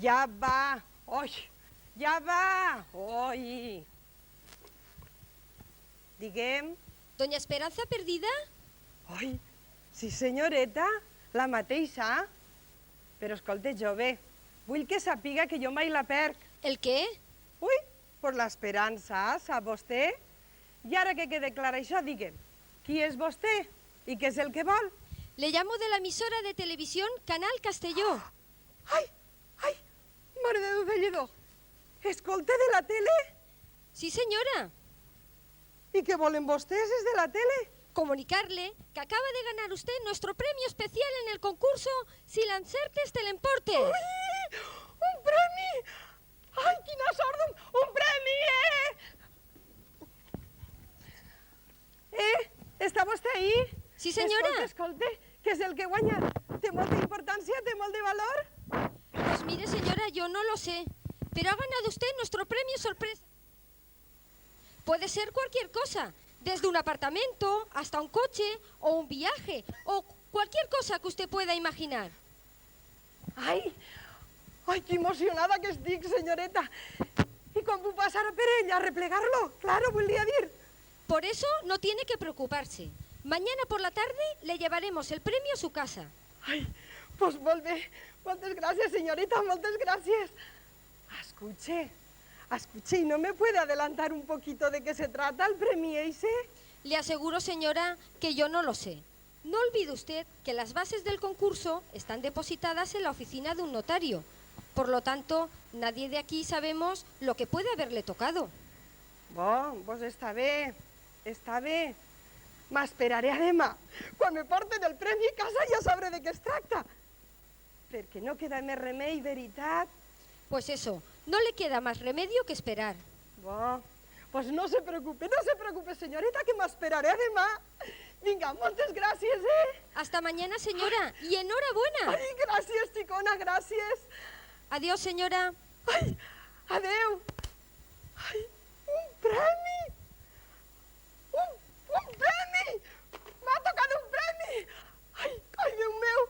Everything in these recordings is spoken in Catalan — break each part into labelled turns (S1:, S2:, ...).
S1: Ja va. Oi, ja va. Oi. Diguem.
S2: Doña Esperanza Perdida?
S1: Oi, sí senyoreta, la mateixa. Però escolta, jove, vull que sàpiga que jo mai la perc.
S2: ¿El qué?
S1: Ui, per l'esperança, sap vostè? I ara que quede clar això, digue'm, qui és vostè i què és el que vol?
S2: Le llamo de la emisora de televisión Canal Castelló.
S1: Ai, ai, mare de Déu de lledó. Escolta, de la tele?
S2: Sí, señora.
S1: I què volen vostès, és de la tele?
S2: Comunicarle que acaba de ganar usted nuestro premio especial en el concurso Si l'encertes te l'emportes.
S1: Ui, un premi! Ai, quina sort, un premi, està vostè ahí?
S2: Sí, senyora.
S1: Escolta, què és el que guanya? Té molta importància, té molt de valor?
S2: Pues mire, señora, yo no lo sé, pero ha ganado usted nuestro premio sorpresa. Puede ser cualquier cosa, desde un apartamento hasta un coche o un viaje o cualquier cosa que usted pueda imaginar.
S1: Ai, ai, que emocionada que estic, senyoreta. I com puc passar per ella a replegar-lo? Claro, volia dir.
S2: Por eso no tiene que preocuparse. Mañana por la tarde le llevaremos el premio a su casa.
S1: Ai, pues molt bé. Moltes gràcies, senyorita, moltes gràcies. Escuche, ¿y no me puede adelantar un poquito de qué se trata el premio ese?
S2: Le aseguro, señora, que yo no lo sé. No olvide usted que las bases del concurso están depositadas en la oficina de un notario. Por lo tanto, nadie de aquí sabemos lo que puede haberle tocado.
S1: Bon, pues està bé. M'esperaré a demà. Quan me porten el premi a casa ja sabré de què es tracta. Perquè no queda més remei, veritat.
S2: Pues eso, no le queda más remedio que esperar.
S1: Bon, pues no se preocupe, senyoreta, que m'esperaré a demà. Vinga, moltes gràcies,
S2: Hasta mañana, señora, y enhorabuena.
S1: Ai, gràcies, xicona, gràcies.
S2: Adiós, señora.
S1: Ai, adeu. Ai, un premi. Un premi. M'ha tocat un premi. Ai, Déu meu.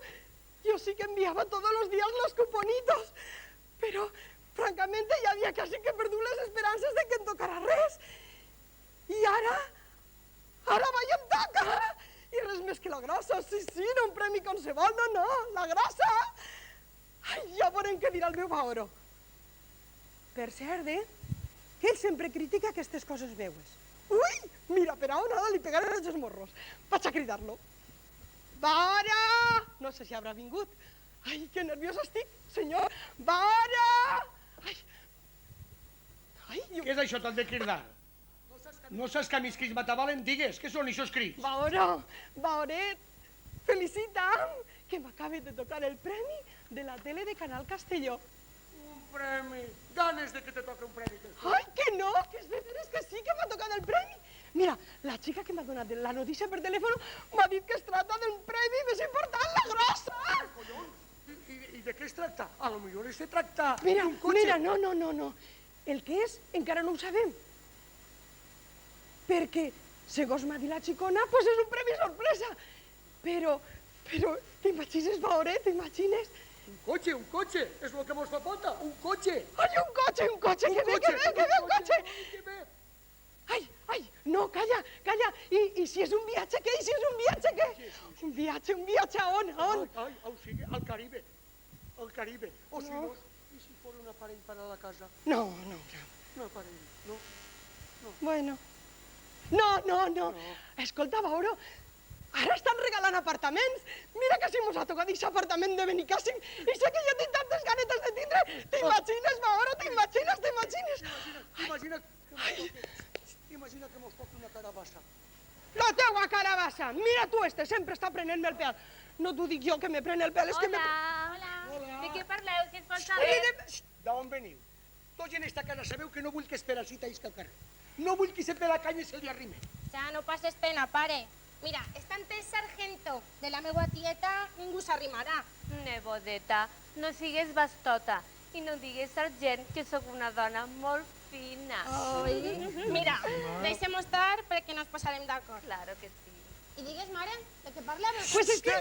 S1: Yo sí que enviaba todos los días los cuponitos. Pero, francamente, ja havia quasi que perdut les esperances de que em tocarà res. I ara va i em toca. I res més que la grossa, sí, no un premi qualsevol, no, la grossa. Ai, ja veurem què dirà el meu Baoro. Per cert, que ell sempre critica aquestes coses meues. Ui, mira, per a on ara li pegaré els esmorros. Vaig a cridar-lo. Baora! No sé si haurà vingut. Ai, que nerviosa estic, senyor. Baora! Ai,
S3: Què és això, tant de cridar? No saps que a mis crits m'atabalen? Digues, què són aquests crits?
S1: Baoret, felicita'm, que m'acaba de tocar el premi de la tele de Canal Castelló.
S3: Un premi. Ganes de que te toque un premi.
S1: Ai, que no, que és de veres que sí que m'ha tocat el premi. Mira, la xica que m'ha donat la notícia per telèfon m'ha dit que es tracta d'un premi més important, la grossa.
S3: I de què es tracta? A lo millor es tracta
S1: Mira,
S3: d'un cotxe.
S1: no. El que és encara no ho sabem. Perquè, segons m'ha dit la xicona, pues és un premi sorpresa. Però, t'imagines, Baoret, t'imagines?
S3: Un cotxe, és el que mos fa falta, un cotxe.
S1: Ai, un cotxe, que bé, un cotxe. Ai, no, calla. I si és un viatge, què? Un viatge a on?
S3: Ai, al Caribe. O si no, i si fos un aparell per a la casa?
S1: No.
S3: Un aparell, no?
S1: Bueno. No. Escolta, Baoro, ara estan regalant apartaments. Mira que si mos ha tocat aquest apartament de Benicàssim i sé que jo tinc tantes ganetes de tindre. T'imagines, Baoro, t'imagines?
S3: Imagina que mos toca una carabassa.
S1: La teua carabassa. Mira tu, sempre està prenent-me el pèl. No t'ho dic jo que me pren el pèl, és que me...
S4: Hola. De què parleu, si es pot saber?
S3: D'on veniu? Tots en esta casa sabeu que no vull que Esperancita isca al carrer. No vull que se pe la canya i se li arrime.
S4: Ya, no pases pena, pare. Mira, estante sargento de la meua tieta, ningú s'arrimarà.
S5: Nebodeta, no sigues bastota i no digues sargent que sóc una dona molt fina.
S4: Mira, deixem-ho estar perquè no ens posarem d'acord.
S5: Claro que sí.
S4: I digues, mare, de què parleu?
S1: Pues és que...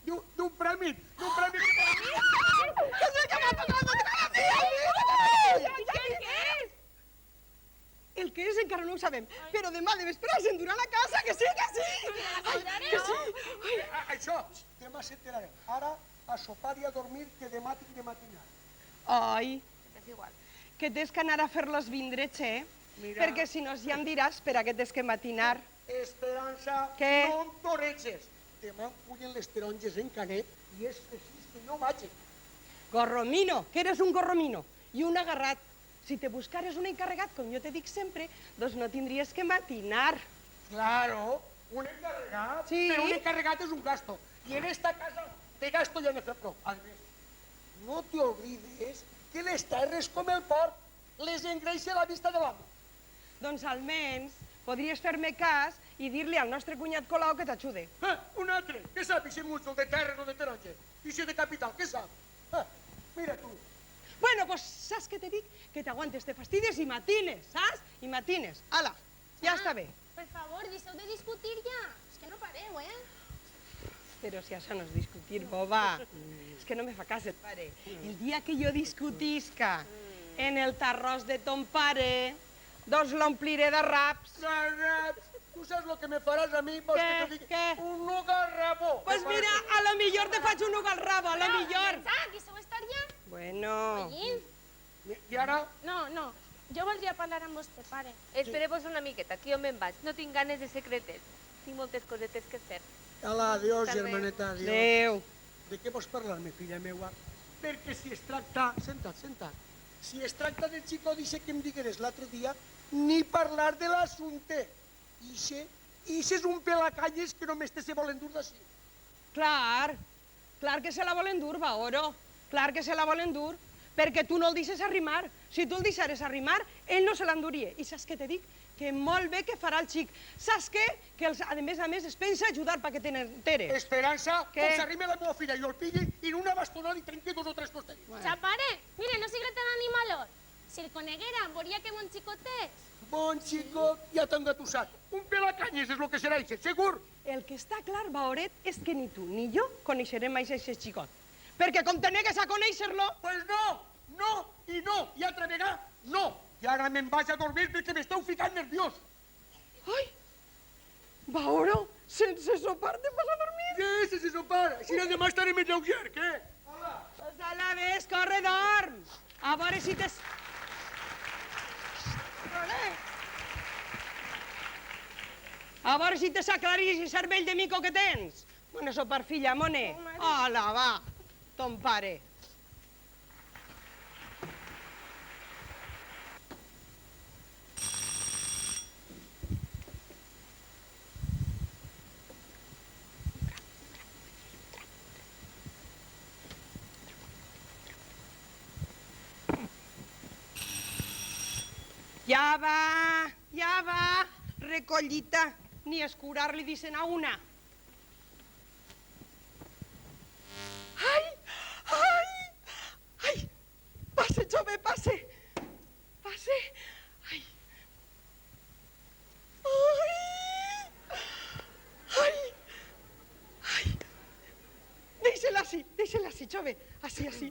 S3: d'un premi. D'un premi.
S1: ¡Que es el que me ha tocado tocar a mí!
S5: Què és?
S1: El que és encara no ho sabem, però demà de vespre ens endurà a casa, que sí, que sí! Ai, que sí! Ai.
S3: Això, demà s'enterarem. Ara, a sopar i a dormir, que demà tinc de matinar.
S1: Ai,
S5: És igual.
S1: que tens que anar a fer-los vindre, che,
S3: Mira.
S1: perquè si no ja em diràs per a què tens que matinar.
S3: Esperança,
S1: Què?
S3: no em toreges. Demà em cullen les taronges en canet i és precís que no vagi.
S1: Gorromino, que eres un gorromino i un agarrat. Si te buscares un encarregat, com jo te dic sempre, doncs no tindries que matinar.
S3: Claro, un encarregat.
S1: Sí.
S3: Però un encarregat és un gasto. I en esta casa de gasto ja n'he fet prou. A més, no te oblides que les terres com el porc les engreixa a la vista de l'amo.
S1: Doncs almenys podries fer-me cas i dir-li al nostre cunyat Colau que t'ajude.
S3: Un altre, que sap ixe mucho de terres o de taronges? Ixe de capital, què sap? Mira tu.
S1: Bueno, pues saps què te dic? Que t'aguantes, te fastidies i matines, saps? I matines. Ala, ja està bé.
S4: Per favor, deixeu de discutir ja. És que no pareu, eh?
S1: Però si això no és discutir, boba. És que no me fa cas el pare. El dia que jo discutisca en el tarròs de ton pare, doncs l'ompliré de raps.
S3: Garraps, tu saps lo que me faràs a mi? Vols
S1: Què?
S3: que te digui?
S1: Què?
S3: Un algarrabó.
S1: Pues mira, a lo millor te faig un uga al rabo, a lo millor.
S4: Pensar, deixeu estar ja.
S1: Bueno,
S4: Ollint.
S3: I ara?
S4: No. Jo voldria parlar amb vostè, pare.
S5: Espereu-vos una miqueta, que jo me'n vaig. No tinc ganes de secretes. Tinc moltes cosetes que fer.
S3: Hola, adiós,
S5: També.
S3: germaneta, adiós.
S1: adéu.
S3: De què vols parlar-me, filla meua? Perquè si es tracta... Senta't. Si es tracta del xicó d'això que em digueres l'altre dia, ni parlar de l'assumpte. Ixe és un pelacanyes que només te se volen dur d'ací.
S1: Clar que se la volen dur, Baoro. Clar que se la volen dur, perquè tu no el deixes arrimar. Si tu el deixares arrimar, ell no se l'enduria. I saps què te dic? Que molt bé que farà el xic. Saps què? Que a més es pensa ajudar perquè te n'enteres.
S3: Esperança,
S1: Què?
S3: com s'arrime la meva filla i el pilli i en una bastonada li trenqui 2 o 3 costells.
S4: Ja, pare, mire, no siga tan animalot. Si el coneguera, veuria que bon xicot és.
S3: Bon xicot, ja t'han gatussat. Un pelacanyes és el que serà ixe, segur.
S1: El que està clar, Baoret, és que ni tu ni jo coneixerem mai aquest xicot. Perquè com te negues a conèixer-lo...
S3: Pues no, i altra vegada, no. I ara me'n vaig a dormir perquè m'esteu ficant nerviós.
S1: Ai, Baoro, sense sopar te'n vas a dormir?
S3: Què és ese sopar? Així demà estaré més lleuger, què?
S1: Pues a la vez, corre, dorm. A veure si te... A veure si te s'aclarís el cervell de mico que tens. Bueno, sopar, filla, mone. Hola, va, ton pare. Ja va, recollita, ni escurar-li dicen a una. Ai, passe, jove, passe, ai. Deixa-la així, jove, així.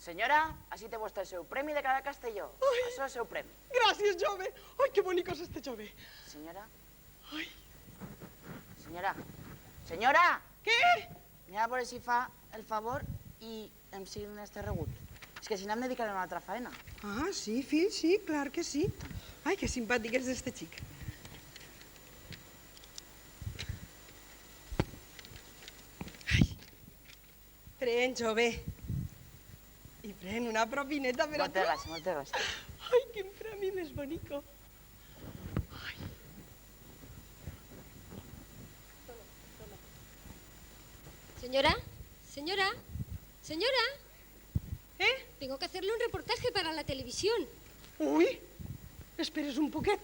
S6: Senyora, així té vostè el seu premi de cada Castelló.
S1: Ai.
S6: Això és el seu premi.
S1: Gràcies, jove. Ai, que bonic és este jove.
S6: Senyora,
S1: Ai,
S6: senyora,
S1: què?
S6: mira a veure si fa el favor i em signa este rebut. És que si no em dedicaré a una altra faena.
S1: Ah, sí, fill, sí, clar que sí. Ai, que simpàtic és este xic. Ai, pren, jove. I pren una propineta per a tu.
S6: Moltes gràcies.
S1: Ai, quin premi més bonico.
S2: Señora, tengo que hacerle un reportaje para la televisión.
S1: Ui, esperes un poquet.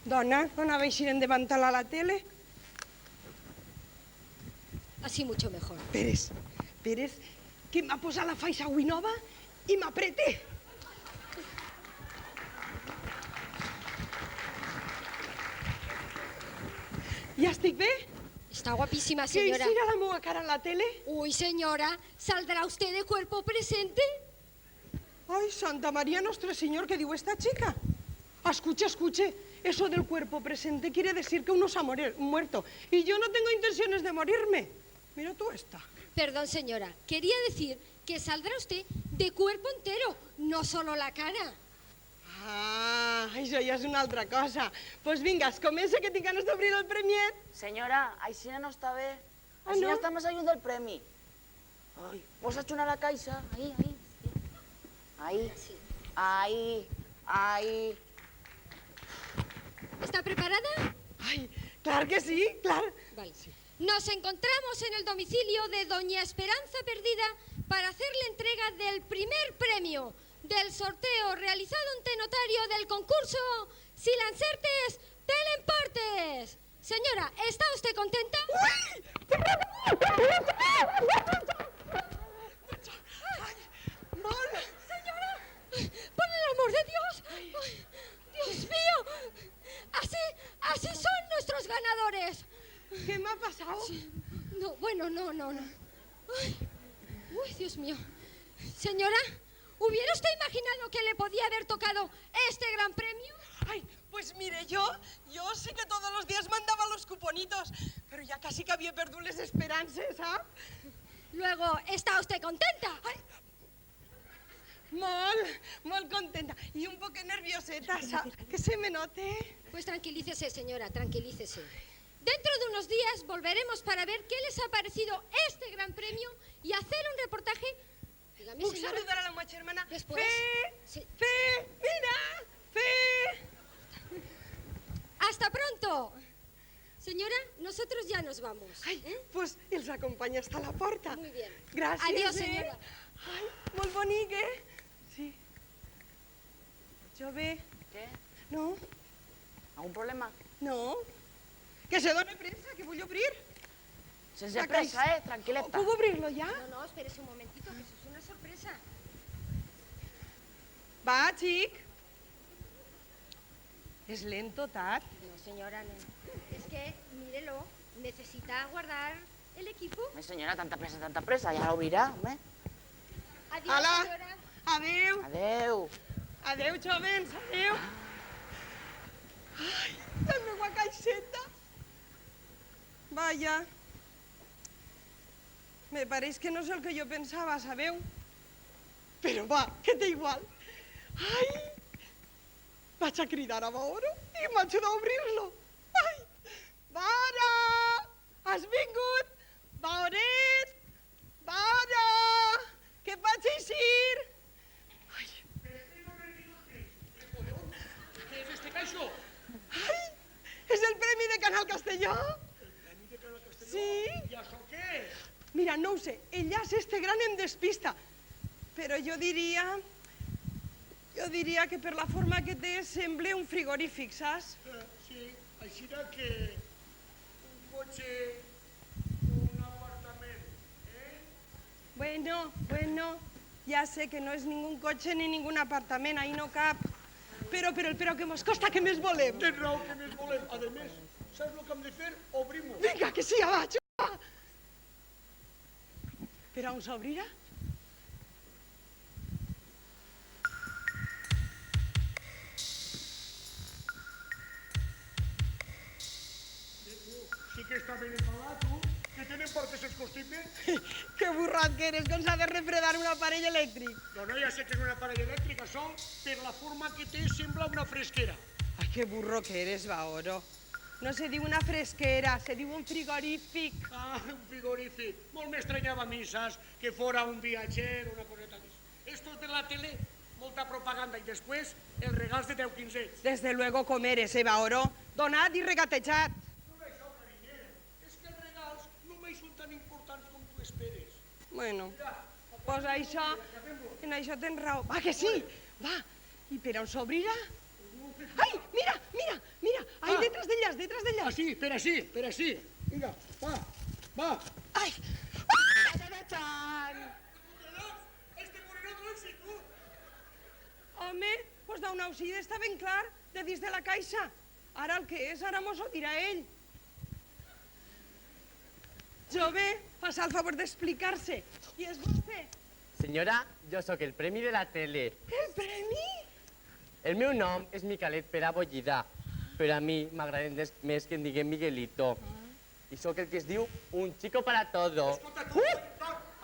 S1: Dona, no anava així endavant a la tele?
S2: Así mucho mejor.
S1: Esperes, que m'ha posat la faixa avui nova i m'aprete. Ja estic bé?
S2: Está guapísima,
S1: Que
S2: señora.
S1: eixirà la meva cara en la tele?
S2: Uy, señora, ¿saldrá usted de cuerpo presente?
S1: Ay, Santa María Nuestra Señor, ¿qué digo esta chica? Escuche, escuche, eso del cuerpo presente quiere decir que uno se ha muerto. Y yo no tengo intenciones de morirme. Mira tú esta.
S2: Perdón, señora, quería decir que saldrá usted de cuerpo entero, no solo la cara.
S1: Ah, això ja és una altra cosa. Doncs pues vinga, es comença que tinc ganes d'obrir el premiet.
S6: Senyora, així no està bé.
S1: Ah,
S6: Així
S1: no?
S6: està més lluny del premi. Ai, vols ajunar la caixa? Ahí, ahí. Ahí, ahí, ahí.
S2: ¿Está preparada?
S1: Ai, clar que sí, clar.
S2: Vale. Nos encontramos en el domicilio de Doña Esperanza Perdida para hacer la entrega del primer premio del sorteo realizado ante notario del concurso Silancertes Telemportes. Señora, ¿está usted contenta?
S1: Molt.
S2: Señora, por el amor de Dios. Ay, Dios mío. Así son nuestros ganadores.
S1: Què m'ha passat?
S2: No, bueno, no. Ay, uy, Dios mío. Señora, ¿hubiera usted imaginado que le podía haber tocado este gran premio?
S1: Ay, pues mire, yo sí que todos los días mandaba los cuponitos, pero ya casi que havia perdut les esperances, ¿sap?
S2: Luego, ¿está usted contenta?
S1: Ay, molt contenta y un poco nervioseta, ¿sap? Que se me note.
S2: Pues tranquilícese, señora, tranquilícese. Dentro de unos días volveremos para ver qué les ha parecido este gran premio y hacer un reportaje. Dígame,
S1: Puc
S2: señora.
S1: saludar a la meva germana?
S2: Después. Sí.
S1: Fe, mira, Fe.
S2: ¡Hasta pronto! Señora, nosotros ya nos vamos.
S1: Ai, pues els acompanya hasta la porta.
S2: Muy bien.
S1: Gràcies,
S2: Adiós, senyora.
S1: Ai, molt bonic, Sí. Jo bé?
S6: Què?
S1: No?
S6: Algun problema?
S1: No? Que se done pressa, que vull obrir.
S6: Sense
S1: La
S6: pressa,
S1: caixa.
S6: Tranquil·leta.
S1: Puc obrir-lo ja?
S2: No, espérese un momentito, que eso es una sorpresa.
S1: Va, xic. És lento, Tat.
S2: No, señora, no. Es que, mírelo, necesita guardar el equipo.
S6: Senyora, tanta pressa, ja l'obrirà, home.
S2: Adiós,
S1: Hola.
S2: señora.
S1: Adéu.
S6: Adeu.
S1: Adéu, jovens, adéu. Ai, la meva caixeta. Vaya. Me pareix que no és el que jo pensava, sabeu? Però va, que té igual. Ai, vaig a cridar a Mauro i m'ajuda a obrir-lo. Ai, Vara, has vingut? Mauret, Vara, que vaig eixir. Ai,
S3: ¿Qué es este caixó?
S1: ai, és el premi de Canal Castelló. Sí.
S3: ¿Y això què és?
S1: Mira, no ho sé, el llaç este gran em despista, però jo diria que per la forma que té sembla un frigorífic, saps?
S3: Sí, així que un cotxe, un apartament,
S1: Bueno, ja sé que no és ningú cotxe ni ningú apartament, ahí no cap. Però que mos costa, que més volem?
S3: Tens raó que més volem. A més, saps el que hem de fer? Obrim-ho.
S1: Vinga, que sí, vaig. Però on s'obrirà?
S3: Sí que està ben embalat, tu, que tenen portes els costibes.
S1: Que burrat que eres, com s'ha de refredar un aparell elèctric.
S3: No, ja sé que és un aparell elèctric, això, per la forma que té, sembla una fresquera.
S1: Ai, que burro que eres, Baoro. No se diu una fresquera, se diu un frigorífic.
S3: Ah, un frigorífic. Molt m'estranyava a mi, saps, que fora un viatger o una coseta d'això. Estos de la tele, molta propaganda, i després els regals de 10 quinzets.
S1: Desde luego com eres, Baoro. Donat i regatejat.
S3: No d'això, carinyer, és que els regals no mai són tan importants com tu esperes.
S1: Bueno, pues això, en això tens raó. Va, que sí, va. I per on s'obrirà? Ai, mira, ahí detrás d'elles,
S3: Així, per així. Vinga, va.
S1: Ai,
S3: Este corredor no existe.
S1: home, pues d'un auxili està ben clar, de dins de la caixa. Ara el que és, ara mos ho dirà ell. Jove, fas el favor d'explicar-se. Qui és vostè?
S7: Senyora, jo sóc el premi de la tele.
S1: El premi?
S7: El meu nom és Miquelet Pere Bollida, però a mi m'agraden més que em diguen Miguelito. I sóc el que es diu un chico para todo.
S3: Escolta, tu,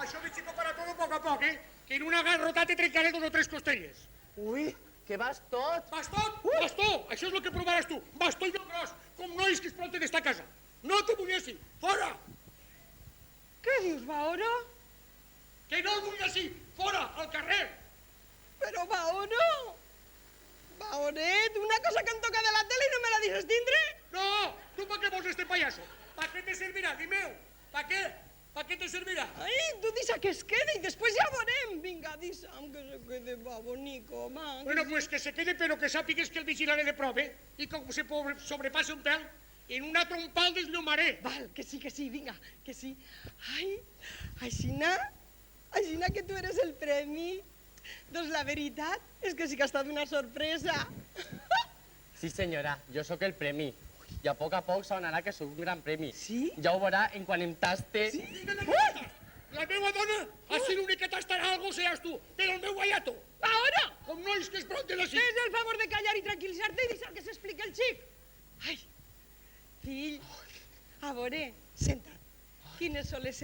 S3: això de chico para todo poc a poc, que en una garrota te trencaré 2 o 3 costelles.
S7: Ui, que vas tot.
S3: Bastó, bastó, això és el que provaràs tu. Bastó i no gros, com nois que es planten d'esta casa. No te vull així, fora!
S1: Què dius, Baoro?
S3: Que no el vull així, fora, al carrer!
S1: Però Baoro... Baoret, una cosa que em toca de la tele i no me la deixes tindre?
S3: No, tu pa què vols este payaso? Pa què te servirà, dimeu? Pa què? Pa què te servirà?
S1: Ai, tu deixa que es quede i després ja veurem. Vinga, deixa'm que se quede, va, bonico, va.
S3: Bueno, pues que se quede, però que sàpigues que el vigilaré de prop, I com se sobrepassa un pèl, en una trompal desllumaré.
S1: Val, que sí, vinga, que sí. Ai, aixina que tu eres el premi. Doncs la veritat és que sí que ha estat una sorpresa.
S7: Sí, senyora, jo sóc el premi. I a poc s'adonarà que sóc un gran premi.
S1: Sí?
S7: Ja ho veurà en quan em taste.
S1: Sí?
S3: La meva dona, així l'únic que tastarà algo seràs tu, però el meu guaiato.
S1: Ahora!
S3: Com nois que es planten així.
S1: Fes el favor de callar i tranquil·litzar-te i deixar que s'expliqui el xic. Ai, fill, a veure, senta't. Quines són les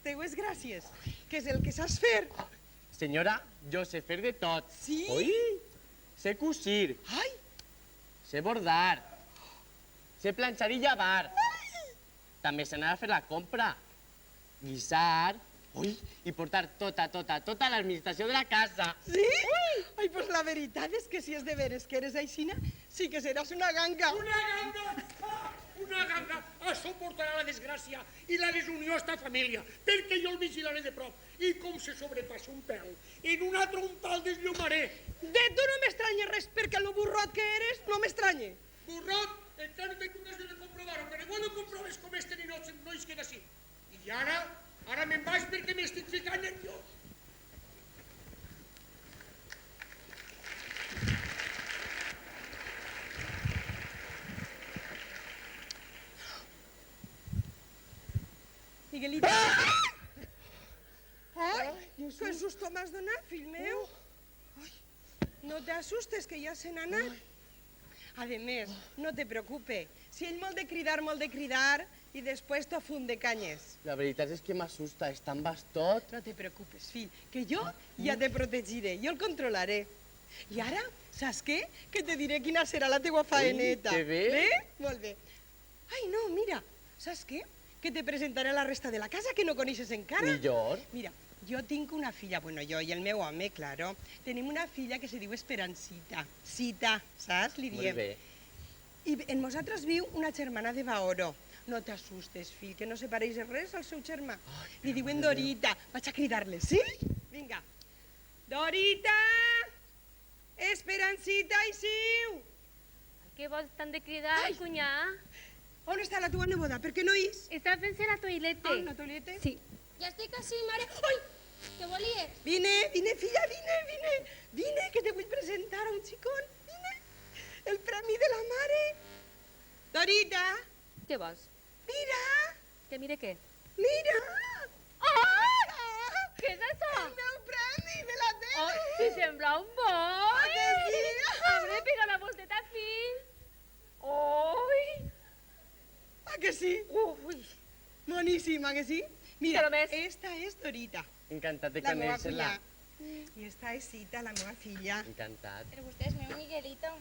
S1: teues gràcies? Què és el que saps fer?
S7: Senyora, jo sé fer de tot.
S1: Sí?
S7: Oi? Sé cosir,
S1: Ai,
S7: sé bordar, sé planxar i llevar. També sé anar a fer la compra, guisar, i portar tota l'administració de la casa.
S1: sí? Ai, pues la veritat és que si és de veres que eres aixina, sí que seràs una ganga.
S3: Una ganga! Una ganga! Això portarà la desgràcia i la desunió a esta família, perquè jo el vigilaré de prop. I com se sobrepassa un pèl, en una trompa el desllumaré.
S1: De tu no m'estranya res, perquè el burrot que eres no m'estranya.
S3: Burrot, encara no tinc ocasió de comprovar-ho, però igual no comproves com este nois queda així. I ara me'n vaig perquè m'estic ficant nerviós.
S1: Miguelito. Ai, quin susto m'has donat, fill meu. Ai, no t'assustes, que ja se n'ha anat. A més, no te preocupe. Si ell molt de cridar, i després t'ho fun de canyes.
S7: La veritat és que m'assusta, és tan bastot.
S1: No te preocupes, fill, que jo ja te protegiré, jo el controlaré. I ara, saps què? Que te diré quina serà la teua faeneta.
S7: que bé.
S1: Bé? Molt bé. Ai, no, mira, saps què? Que te presentaré a la resta de la casa, que no coneixes encara.
S7: Millor.
S1: Mira, jo tinc una filla, bueno, jo i el meu home, claro. Tenim una filla que se diu Esperancita. Cita, saps? Li diem.
S7: Molt bé.
S1: I en nosaltres viu una germana de Baoro. No t'assustes, fill, que no se pareix en res al seu germà. Li diuen Dorita. Vaig a cridar-le, sí? Vinga. Dorita! Esperancita, aixiu!
S5: Què vols tant de cridar,
S1: Ai.
S5: cunyà?
S1: On està la teva neboda? Per què no és?
S5: Està fent-se la toilette.
S1: Ah, la toileta?
S5: Sí.
S4: Ja estic així, mare. Ai, què volies?
S1: Vine, filla, vine. Vine, que te vull presentar a un xicón. Vine. El premi de la mare. Dorita,
S5: Què vols?
S1: mira,
S5: Que mire què?
S1: mira.
S5: Ah! Què és això?
S1: El meu premi de la tele.
S5: Oh, si sembla un boi!
S1: que sí?
S5: Abre, pega la volteta, fill! Ui!
S1: ¿A que sí?
S5: Ui!
S1: Boníssima, que sí? Mira,
S5: Però més.
S1: esta és Dorita,
S7: Encantat de
S1: la meva
S7: conèixer-la.
S1: filla. I esta és Cita, la meva filla.
S7: Encantat.
S4: Però vostè és meu Miguelito.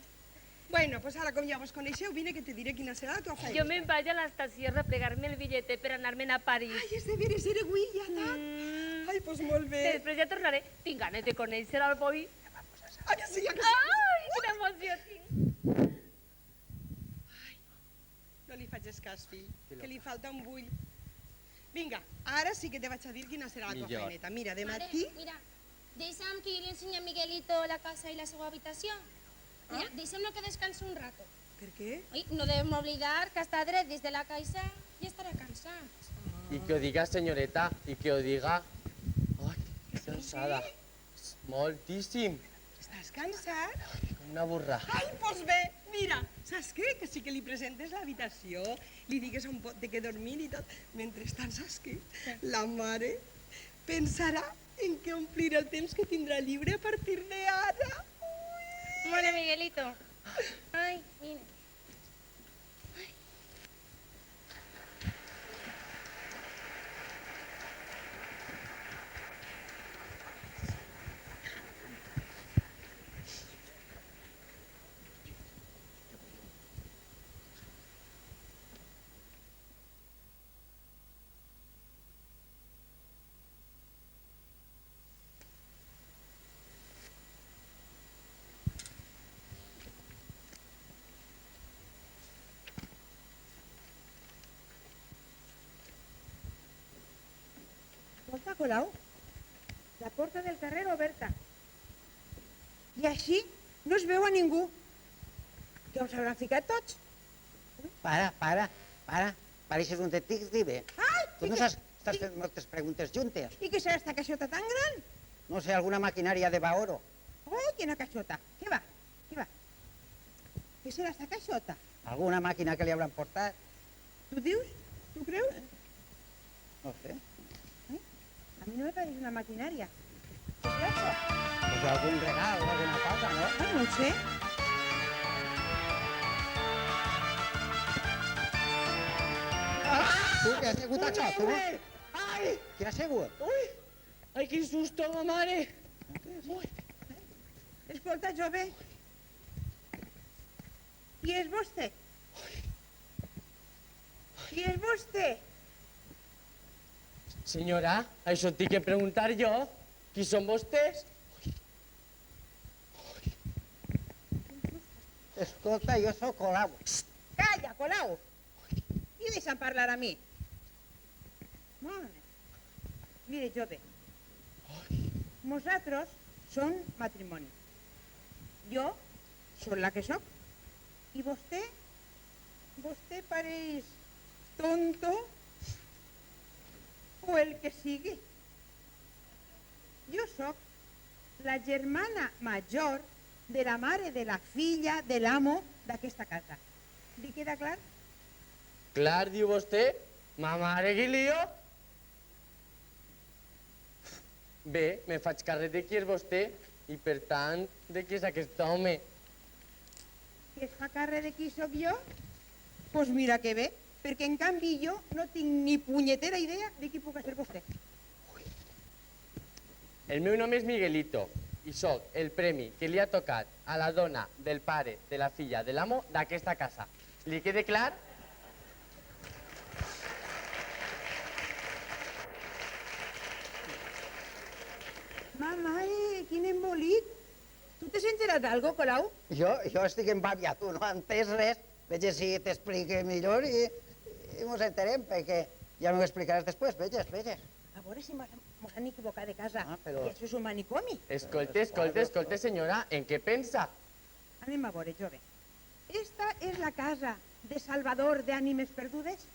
S1: Bueno, pues ara com ja vos coneixeu, vine que te diré quina serà la tua feina.
S5: Jo me'n vaig a l'estació a replegar-me el bitllet per anar-me'n a París.
S1: Ai, és de veres, era avui, ja està. Ai, pues molt bé.
S5: Després ja tornaré. Tinc ganes de conèixer el boi.
S1: Ah, que sí, que sí.
S5: Ai, quina emoció tinc.
S1: No li faig cas, fill, que li falta un bull. Vinga, ara sí que te vaig a dir quina serà la tua
S7: Millor.
S1: feineta. Mira, de
S4: Mare,
S1: matí...
S4: mira, deixa'm que jo li ensenyi a Miguelito la casa i la seva habitació. Mira, deixa'm-lo que descansi un rato.
S1: Per què?
S4: Oi, no devem oblidar que està dret des de la caixa i estarà cansat.
S7: I que ho diga, senyoreta, i que ho diga... Ai, que cansada. Moltíssim.
S1: Estàs cansat?
S7: Una burra.
S1: Ai, doncs bé, mira, saps què? Que sí que li presentes l'habitació, li digues on pot de què dormir i tot. Mentrestant, saps què? La mare pensarà en què omplir el temps que tindrà lliure a partir d'ara.
S4: Bueno, Miguelito. Ay, mira.
S8: Escolta, Colau, la porta del carrer oberta. I així no es veu a ningú. Que us hauran ficat tots?
S9: Para. Pareixes un detective.
S8: Ai!
S9: Tu no saps, estàs fent moltes preguntes juntes.
S8: I què serà esta caixota tan gran?
S9: No sé, alguna maquinària de Baoro.
S8: Oh, quina caixota. Què va? Què serà esta caixota?
S9: Alguna màquina que li hauran portat.
S8: Tu dius? Tu creus?
S9: No sé.
S8: A mi no me pareix una maquinària. Què serà això?
S9: Pues algun regal o alguna cosa, no?
S8: Ai, no ho sé.
S9: Tu, què ha sigut això, tu?
S7: Ai!
S9: Què ha sigut?
S7: Ui! Ai, quin susto, ma mare!
S8: Escolta, jove. Qui és vostè? Qui és vostè?
S7: Senyora, això tinc que preguntar jo. Qui són vostès?
S9: Escolta, jo sóc Colau.
S8: Calla, Colau. I deixa'm parlar a mi. Mire, jove. Nosaltres som matrimoni. Jo sóc la que sóc. I vostè pareix tonto o el que sigui. Jo sóc la germana major de la mare de la filla de l'amo d'aquesta casa. Li queda clar?
S7: Clar, diu vostè? Ma mare, que lío! Bé, me faig càrrec de qui és vostè i, per tant, de qui és aquest home.
S8: Que es fa càrrec de qui sóc jo? Pues mira que bé, perquè en canvi jo no tinc ni punyetera idea de qui puc ser vostè.
S7: El meu nom és Miguelito i sóc el premi que li ha tocat a la dona del pare de la filla de l'amo d'aquesta casa. Li queda clar?
S8: Mare, quin embolic! Tu t'has enterat d'algo, Colau?
S9: Jo estic embabiat, tu no has entès res. Veges si t'explique millor i mos enterem, perquè ja m'ho explicaràs després, veges.
S8: A veure si mos han equivocat de casa.
S9: Però...
S8: I això és un manicomi.
S7: Escolta, senyora, en què pensa?
S8: Anem a veure, jove. Esta és la casa de Salvador de Ànimes Perdudes?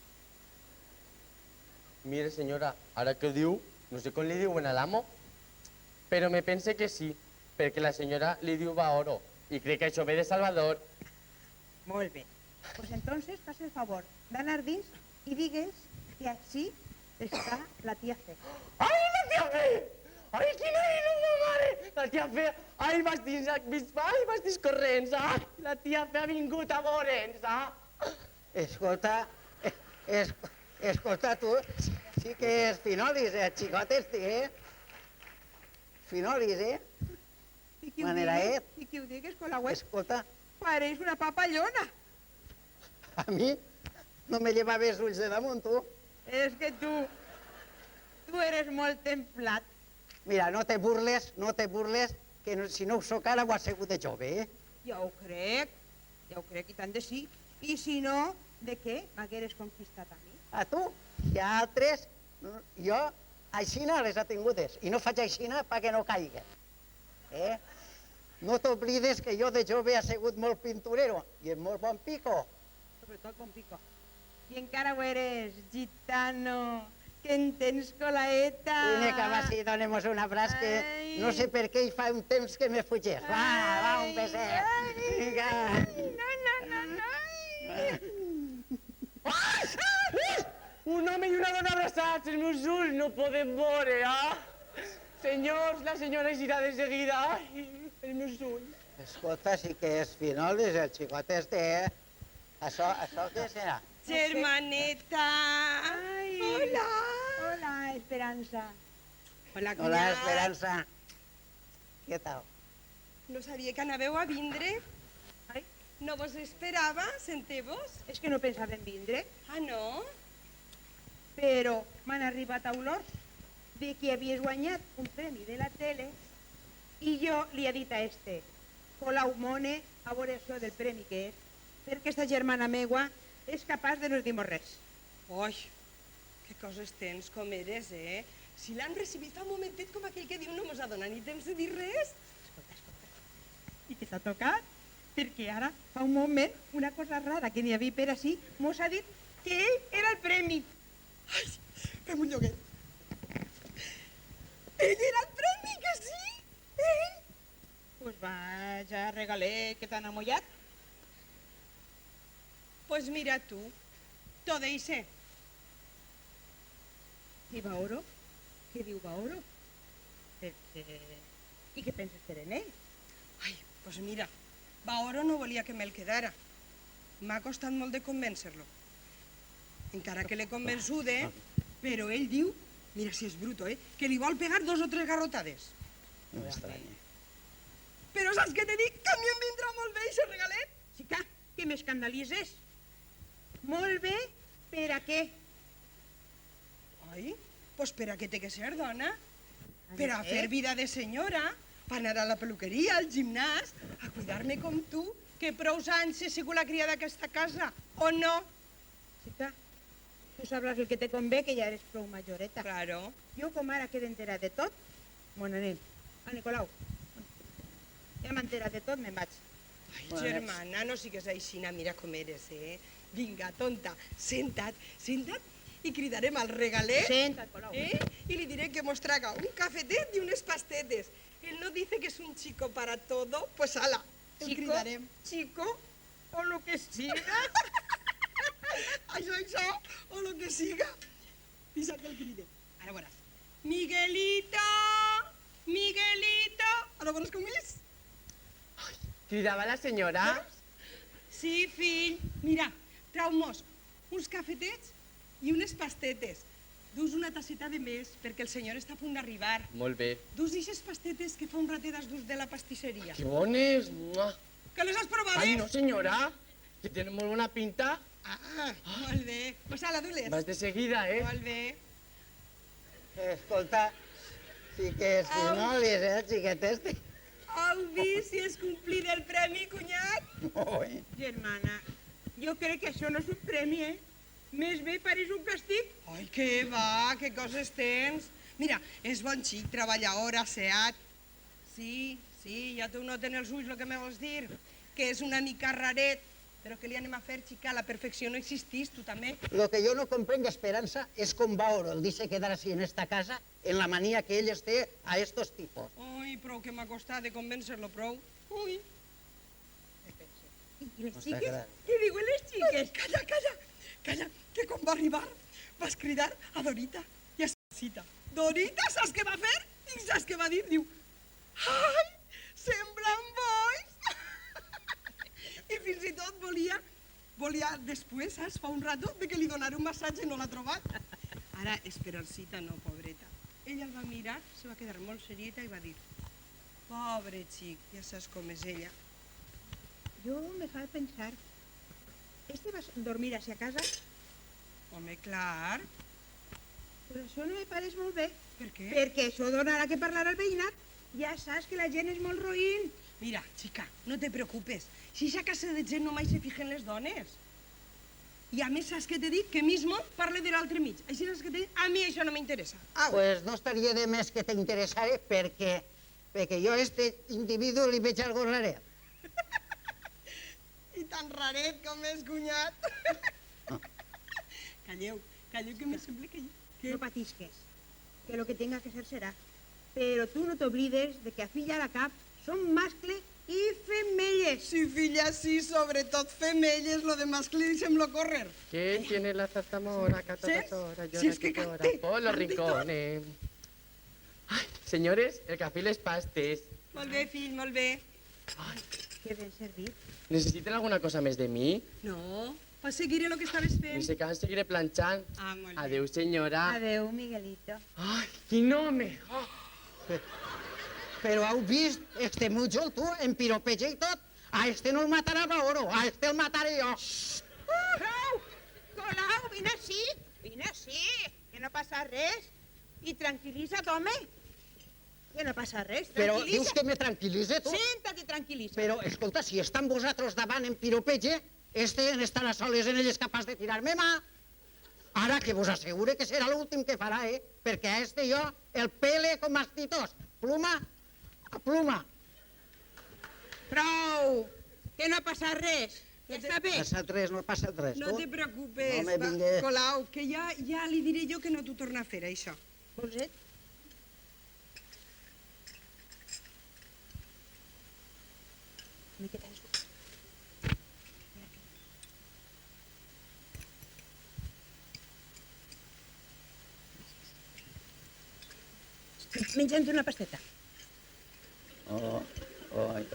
S7: Mire, senyora, ara que ho diu, no sé com li diuen a l'amo, però me pense que sí, perquè la senyora li diu Baoro, i crec que això ve de Salvador.
S8: Molt bé. Pues entonces fas el favor d'anar dins i digues que així està la tia Fe.
S7: Ai, la tia Fe! Ai, quina il·lusió, mare! La tia Fe, ai, vas corrents, ai, la tia Fe ha vingut a veure'ns, ah!
S9: Escolta, tu, sí que és finolis, xicot este, Finolis,
S8: I qui ho
S9: Maneraet.
S8: digues, i qui ho digues, Colauet,
S9: Escolta,
S8: pareix una papallona.
S9: a mi no me llevaves els ulls de damunt, tu.
S8: És que tu eres molt templat.
S9: Mira, no te burles, que si no ho soc ara ho has sigut de jove,
S8: Ja ho crec, i tant de sí. I si no, de què m'hagueres conquistat a mi?
S9: A tu i a altres, jo aixina les ha tingudes, i no faig aixina perquè no caigues. No t'oblides que jo de jove he sigut molt pinturero i amb molt bon pico.
S8: Sobretot bon pico. I encara ho eres, gitano, que en tens colaeta.
S9: Vine, que va, si donem-nos un abraç, que
S8: Ai.
S9: no sé per què hi fa un temps que me fugés. Va, un beset. Vinga.
S7: Un home i una dona abraçats, els meus ulls no poden veure, ah? Senyors, la senyora eixirà de seguida. Ai, els meus ulls.
S9: Escolta, sí que és finolis, el xicot este, eh? Això què serà?
S1: Germaneta.
S8: Ai.
S1: Hola.
S8: Hola, Esperança.
S1: Hola,
S9: Hola,
S1: cunyat.
S9: Esperança. Què tal?
S1: No sabia que anàveu a vindre.
S8: Ai,
S1: No vos esperava, senteu-vos?
S8: és que no pensava en vindre,
S1: Ah, no?
S8: però m'han arribat a olors de que havies guanyat un premi de la tele i jo li he dit a este, Colau Mone, a veure això del premi que és, perquè esta germana meua és capaç de no dir-nos res.
S1: Oi, que coses tens, com eres, eh? Si l'han recibit fa un momentet, com aquell que diu no mos ha donat ni temps de dir res.
S8: I que t'ha tocat, perquè ara, fa un moment, una cosa rara que n'hi havia per ací, mos ha dit que ell era el premi.
S1: Ai, fem un lloguet. Ell era el premi, que sí? Ell?
S8: Pues vaja, regalet, que t'han amollat.
S1: Pues mira tu, t'ho deixe.
S8: I Baoro? Què diu Baoro? Perquè... I què penses fer en ell?
S1: Ai, pues mira, Baoro no volia que me'l quedara. M'ha costat molt de convèncer-lo. Encara que l'he convençuda, però ell diu, mira si és bruto, que li vol pegar 2 o 3 garrotades.
S9: No m'estranya.
S1: Però saps què te dic? Que a mi em vindrà molt bé aquest regalet.
S8: Xica, que m'escandalitzes. Molt bé, per a què?
S1: Ai, pues per a què té que ser, dona?
S8: de
S1: Per a
S8: ser?
S1: fer vida de senyora, per anar a la peluqueria, al gimnàs, a cuidar-me com tu, que prou anys he sigut la criada d'aquesta casa, o no?
S8: Xica, tu sabràs el que te convé, que ja eres prou majoreta.
S1: Claro.
S8: Jo, com ara quedo enterat de tot, mon anem. A Nicolau. Ja m'he enterat de tot, me'n vaig.
S1: Ai, germana, no sigues aixina, mira com eres, eh? Vinga, tonta, senta't, senta't i cridarem al regalet.
S8: Senta't, Colau.
S1: Y le diré que nos traga un cafetet y unes pastetes. Él no dice que es un chico para todo, pues ala, el
S8: Chico,
S1: cridarem.
S8: chico, o lo que siga.
S1: Això, o lo que siga. Deixa que el cridem. Ara veuràs. Miguelito, Miguelito. Ara veuràs com és?
S7: Cridava la senyora?
S1: Sí, fill. Mira, trau-mos uns cafetets i unes pastetes. Dus una tasseta de més, perquè el senyor està a punt d'arribar.
S7: Molt bé.
S1: Dus d'ixes pastetes que fa un ratet has dus de la pastisseria.
S7: Que bones! Mua.
S1: Que les has provades?
S7: Ai, no, senyora, que tenen molt bona pinta.
S1: Ah, molt bé. Pues ala, du-les.
S7: Vas de seguida, eh?
S1: Molt bé.
S9: Escolta, sí que és finolis, el xiquet este.
S1: Heu vist si és complir el premi, cunyat?
S9: Ui.
S8: Germana, jo crec que això no és un premi, eh? Més bé pareix un castig.
S1: Ai, que va, que coses tens. Mira, és bon xic, treballador, asseat. Sí, ja t'ho noten els ulls el que me vols dir. Que és una mica raret. Però què li anem a fer, xica? La perfecció no existís, tu també.
S9: Lo que yo no comprengo, Esperanza, es con Baoro. Él dice quedar así en esta casa, en la manía que él esté a estos tipos.
S1: Ui, prou que m'ha costat de convèncer-lo, prou. Ui.
S8: I les
S9: Està
S8: xiques?
S9: clar.
S8: Què diuen les xiques?
S1: Calla, calla, calla, que quan va arribar vas cridar a Dorita i a Cita. Dorita, saps què va fer? I saps què va dir? Diu, ai, semblen bois. I fins i tot volia després, saps, fa un rato, de que li donara un massatge i no l'ha trobat. Ara, Esperancita no, pobreta. Ella el va mirar, se va quedar molt serieta i va dir, pobre xic, ja saps com és ella.
S8: Jo me fa pensar, este va dormir a casa?
S1: Home, clar,
S8: Però això no me pareix molt bé,
S1: per què?
S8: perquè això donarà que parlar al veïnat. Ja saps que la gent és molt roïn.
S1: Mira, xica, no te preocupes. Si a casa de gent només se fijen les dones. I a més, saps què te dic? Que mismo parle de l'altre mig. Així saps què te dic? A mi això no m'interessa. Au.
S9: Pues no estaria de més que t'interessara perquè jo a este individu li veig algo raret.
S1: I tan raret com és, cunyat. Calleu, que me sembla que
S8: no patisques, que lo que tenga que ser serà. Però tu no t'oblides de que a filla la cap són mascle i femelles.
S1: Sí, filla, sí, sobretot femelles, lo de mascle deixem-lo córrer.
S7: ¿Quién tiene la zarzamora? Cata,
S1: ¿Sí?
S7: llora,
S1: Sí, es que
S7: llora,
S1: cante,
S7: por los
S1: cante y todo.
S7: rincones. Ay, señores, el café y les pastes.
S1: Molt bé, fill, molt bé.
S8: Que ben servit.
S7: ¿Necesitan alguna cosa más de mí?
S1: No, pues seguiré lo que estaves
S7: Y
S1: fent.
S7: se cansan, seguiré planchando.
S1: Ah, molt bé.
S7: Adeu, señora.
S8: Adeu, Miguelito.
S7: Ay, y no me...
S9: Però heu vist? Este mutxol, tu, en piropeja i tot. A este no el matarà Baoro, a este el mataré jo.
S8: Prou! Colau, vine així, que no passa res. I tranquil·litza't, home. Que no passa res,
S9: Però dius
S8: tranquil·litza't.
S9: que me tranquil·litze, tu?
S8: Senta-te, tranquil·litza't.
S9: Però, escolta, si estan vosaltres davant en piropeja, este en estarà soles en ell és capaç de tirar-me mà. Ara que vos assegure que serà l'últim que farà, Perquè a este jo el pele com mastitós. Pluma a pluma.
S8: Prou! Que no passa res. Ja està bé.
S9: No ha passat res, no ha passat res,
S1: No
S9: tu.
S1: te preocupes,
S9: No me
S1: va,
S9: vingue.
S1: Colau, que ja li diré jo que no t'ho torna a fer, això.
S8: Vols? Miqueta de suc. Estic menjant una pasteta.
S9: Ai.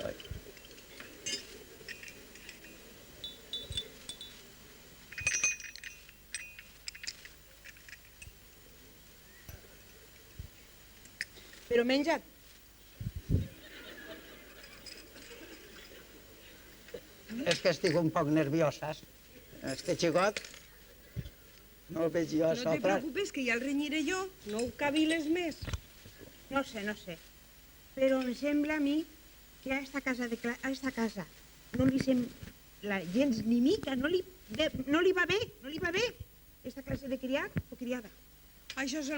S8: Però menja't.
S9: És que estic un poc nerviosas. Este xicot no el veig jo a
S1: No te
S9: sopra.
S1: preocupes, que ja el renyiré jo. No ho caviles més.
S8: No sé. Però em sembla a mi que a esta casa no li sembla gens ni mica, no li va bé, esta classe de criat o criada.
S1: Això és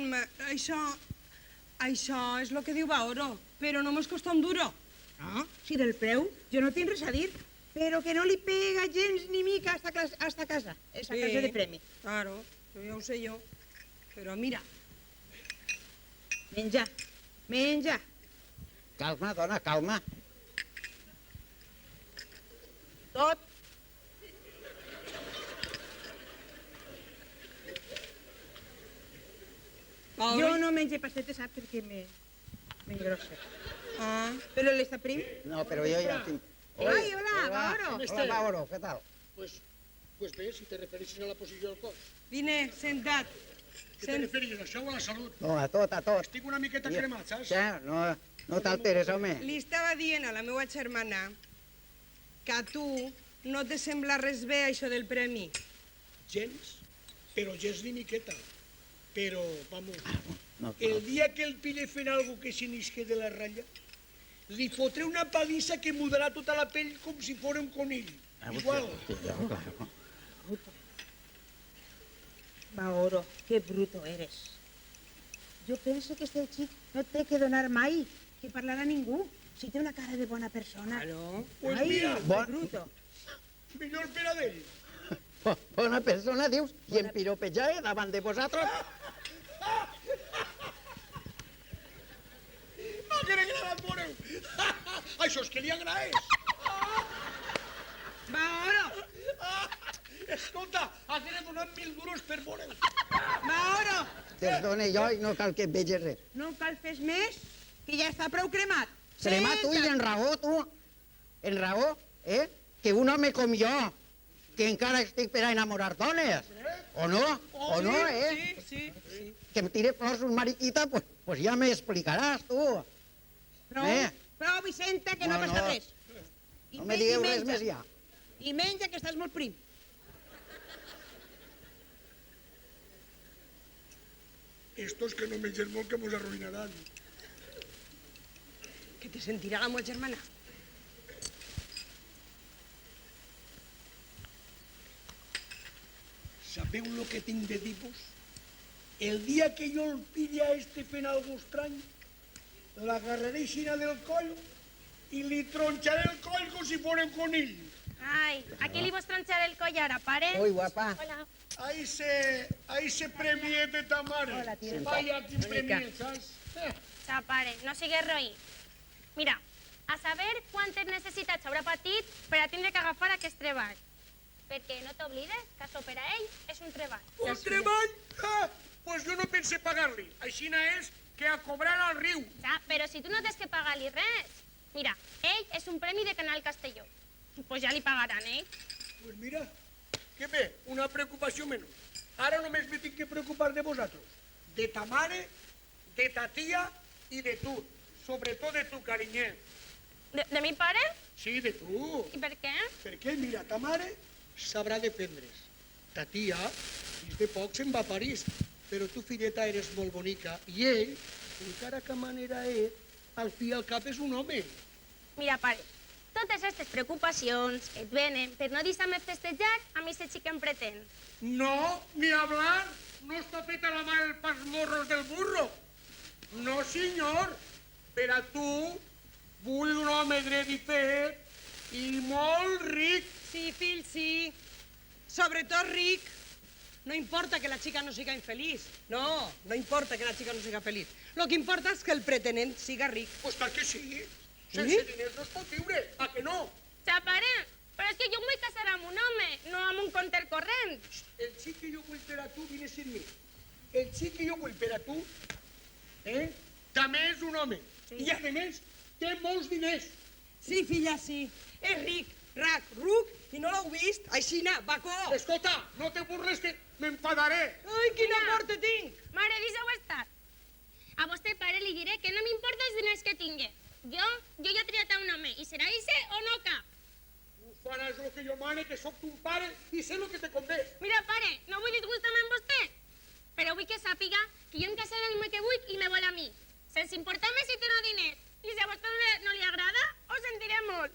S1: el que diu Baoro, però no mos costa un duro.
S8: No, si del preu jo no tinc res a dir, però que no li pega gens ni mica a esta casa, esa classe de premi.
S1: Claro, això ja ho sé jo. Però mira,
S8: Menja.
S9: Calma, dona, calma.
S8: Tot.
S1: Baoro...
S8: Jo no menjo pastetes, saps, perquè m'engrosse.
S1: Ah,
S8: Però l'està prim?
S9: No, però jo ja el tinc.
S8: Ai, hola, Baoro.
S9: Hola, Baoro, què tal?
S3: Pues bé, si te refereixes a la posició del cos.
S1: vine, senta't.
S3: Què te refereixes, a això o a la salut?
S9: No, a tot.
S3: Estic una miqueta cremat, saps?
S9: Ja, no t'alteres, home.
S1: Li estava dient a la meva germana que a tu no te sembla res bé això del premi.
S3: Gens, però gens ni miqueta. Però, vamos,
S9: No,
S3: el dia que el pille fent algo que se n'isque de la ratlla, li fotré una palissa que mudarà tota la pell com si fos un conill. Igual.
S9: Claro.
S8: Baoro, qué bruto eres. Jo penso que este xic no té que donar mai, que parlar a ningú, si té una cara de bona persona.
S1: Claro.
S3: Pues
S8: Ai,
S3: mira,
S8: que bruto.
S3: millor per a d'ell.
S9: Bona persona, dius, i en piropejar davant de vosaltres.
S3: Ah, que agradat, veureu. Això és que li agraeix.
S8: Baoro,
S3: Escolta, has de donar 1.000 duros per veure-ho.
S8: Baoro,
S9: Te'ls done jo i no cal que et vegis res.
S8: no cal fes més, que ja està prou cremat.
S9: Cremat tu i en raó, tu. En raó, que un home com jo, que encara estic per a enamorar dones, o no,
S1: Sí.
S9: que em tire flors un mariquita, pues ja m'explicaràs, tu.
S8: Prou, Vicenta, que no,
S9: No,
S8: passa
S9: no.
S8: res.
S9: No me digueu res més ja.
S8: I menja, que estàs molt prim.
S3: Estos que no mengen molt que mos arruïnaran.
S1: Que te sentirà la meva germana.
S3: Sabeu lo que tinc de dir-vos? El dia que jo el pilli a este fent algo estrany, l'agarraré aixina del coll i li tronxaré el coll com si fos un conill.
S4: Ai, a qui li vols tronxar el coll ara, pare?
S9: Ui, guapa.
S4: Hola.
S3: Ahí se premie de ta mare.
S8: Hola, tio.
S3: Vaya, quin premie, saps?
S4: Xapare, no sigues roí. Mira, a saber quantes necessitats haurà patit per a tindre que agafar aquest treball. Perquè no t'oblides que això per a ell és un treball.
S3: Un treball? Pues jo no pense pagar-li. Aixina és que a cobrar al riu.
S4: Ja, però si tu no tens que pagar-li res. Mira, ell és un premi de Canal Castelló. Pues ja li pagaran,
S3: Pues mira, que bé, una preocupació menys. Ara només me tinc que preocupar de vosaltres. De ta mare, de ta tia i de tu. Sobretot de tu, carinyer.
S4: De mi pare?
S3: Sí, de tu.
S4: I per què?
S3: Perquè, mira, ta mare sabrà defendre's. Ta tia, fins de poc se'n va a París, però tu, filleta, eres molt bonica. I ell, encara que manera és, al fi i al cap és un home.
S4: Mira, pare, totes aquestes preocupacions que et venen per no deixar-me festejar, a mi se xiquen pretén.
S3: No, ni hablar. No està feta la mà pels morros del burro. No, senyor. Per a tu vull un home dret i fet i molt ric.
S1: Sí, fill, sí. Sobretot ric. No importa que la chica no siga infeliz. No, no importa que la chica no siga feliz. Lo que importa es que el pretenent siga ric.
S3: Pues tal que sí. Sense diners no es pot viure. A que no?
S4: Ja, pare, però és que jo em vull casar amb un home, no amb un compter corrent.
S3: El xic que jo vull per a tu viene sin mi. El xic que jo vull per a tu, també és un home. I a més, té molts diners.
S1: Sí, filla, sí. És ric, rac, ruc, i no l'heu vist? Aixina, bacó.
S3: Escolta, no te burles que m'enfadaré.
S1: Ai, quina por te tinc.
S4: Mare, deixa-ho estar. A vostè, pare, li diré que no m'importa els diners que tingui. Jo ja he triat a un home, i serà ixe o no cap.
S3: Tu faràs el que jo mane, que sóc ton pare i sé el que te convé.
S4: Mira, pare, no vull disgustar-me amb vostè, però vull que sàpiga que jo em casaré amb el que vull i me vol a mi. Sense importar-me si té no diners. I si a vostè no li agrada, ho sentiré molt.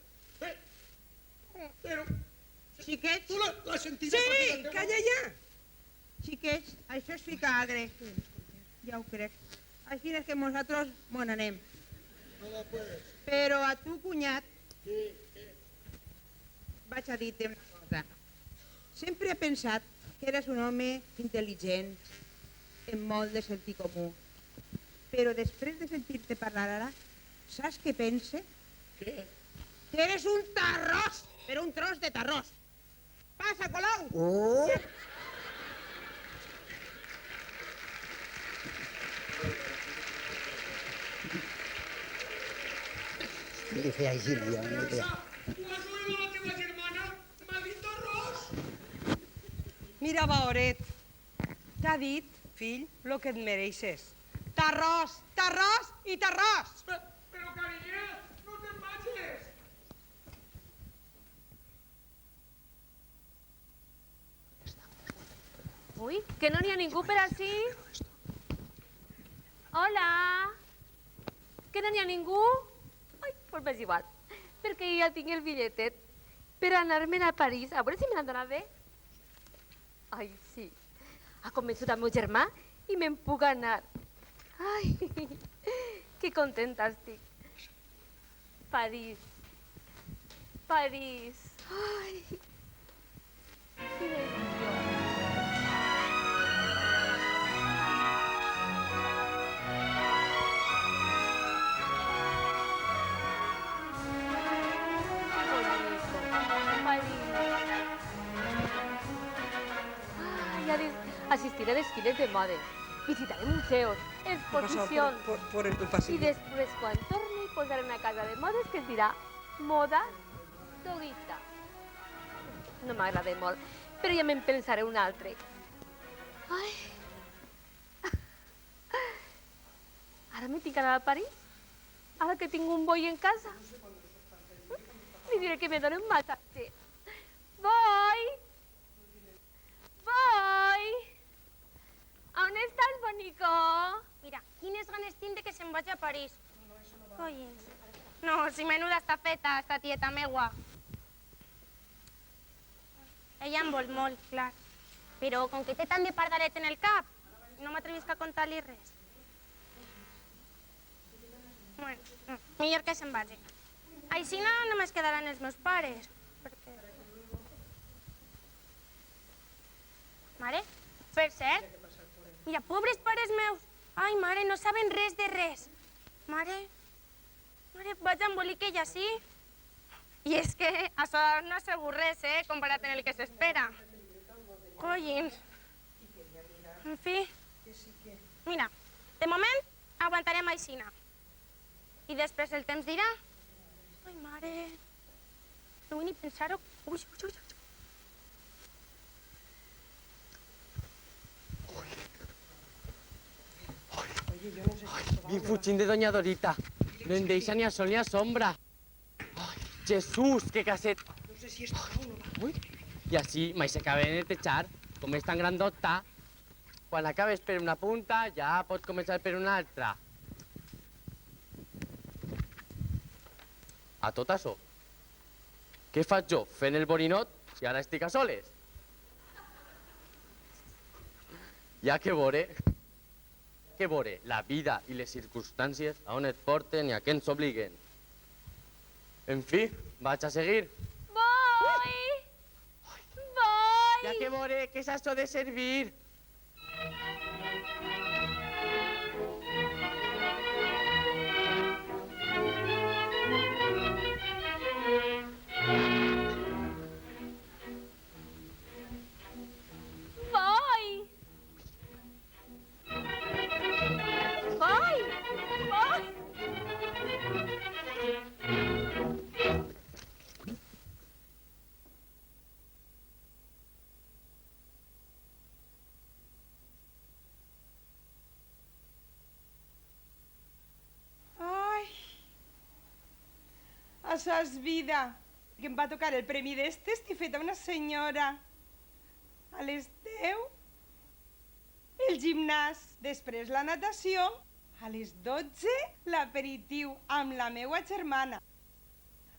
S3: Però
S8: Xiquets,
S3: tu la sentiràs.
S1: Sí, calla ja.
S8: xiquets, això és ficar agre. Ja ho crec. Així és que nosaltres bon anem.
S3: No la puedes.
S8: Però a tu, cunyat, vaig a dir-te una cosa. Sempre he pensat que eres un home intel·ligent, amb molt de sentit comú. Però després de sentir-te parlar ara, saps què pense?
S3: Què?
S8: Que eres un tarròs, però un tros de tarròs. Passa, Colau!
S9: Oh! Li feia així, jo. Li feia.
S3: Tu has oído la teva germana? Maldito arròs!
S1: Mira, Baoret, t'ha dit, fill, lo que et mereixes. T'arròs, t'arròs i t'arròs.
S3: Però, carinyer, no te'n vagis!
S5: Ui, que no n'hi ha ningú per ací? Hola? Que no n'hi ha ningú? Ai, pues m'és igual, perquè jo ja tinc el bitlletet per anar-me'n a París, a veure si me n'han donat bé. Ai, sí, ha convençut el meu germà i me'n puc anar. Ai, que contenta estic. París, París, ai, quina il·lusió. Asistiré a desfiles de moda, visitaré museos, exposicions.
S1: Por el
S5: I
S1: pasillo.
S5: després, quan torni, posaré una casa de modes que es dirà Moda Doguita. No m'agrada molt, però ja me'n pensaré un altre. Ai. Ara me tinc que anar a París? Ara que tinc un boi en casa? Li diré que me doni un massatge. Boi! Boi! On estàs, bonico?
S4: Mira, quines ganes tinc de que se'n vagi a París. Oye. No, si menuda està feta, esta tieta meua. Ella em vol molt, clar. Però com que té tant de pardalet en el cap, no m'atrevisc a contar-li res. Bueno, millor que se'n vagi. Així no només quedaran els meus pares, perquè... Mare, per cert, mira, pobres pares meus. Ai, mare, no saben res de res. Mare, vaig embolic ella, sí? I és que això no ha sigut res, comparat amb el que s'espera. Collins. En fi. Mira, de moment aguantarem aixina. I després el temps dirà. Ai, mare, no vull ni pensar-ho. Ui.
S7: Vin fugint de doña Dorita. No em deixa ni a sol ni a sombra. Ai, Jesús, que caset.
S3: No sé si està o no.
S7: Ui. I així mai s'acaba de netejar. Com és tan grandota, quan acabes per una punta ja pots començar per una altra. A tot això, què faig jo fent el borinot si ara estic a soles? Ja que veure la vida i les circumstàncies a on et porten i a què ens obliguen. En fi, vaig a seguir.
S4: Voy!
S7: Ja que veure què és això de servir.
S8: Això és vida. Que em va tocar el premi d'este, estic feta una senyora. A les 10, el gimnàs. Després la natació. A les 12, l'aperitiu amb la meua germana.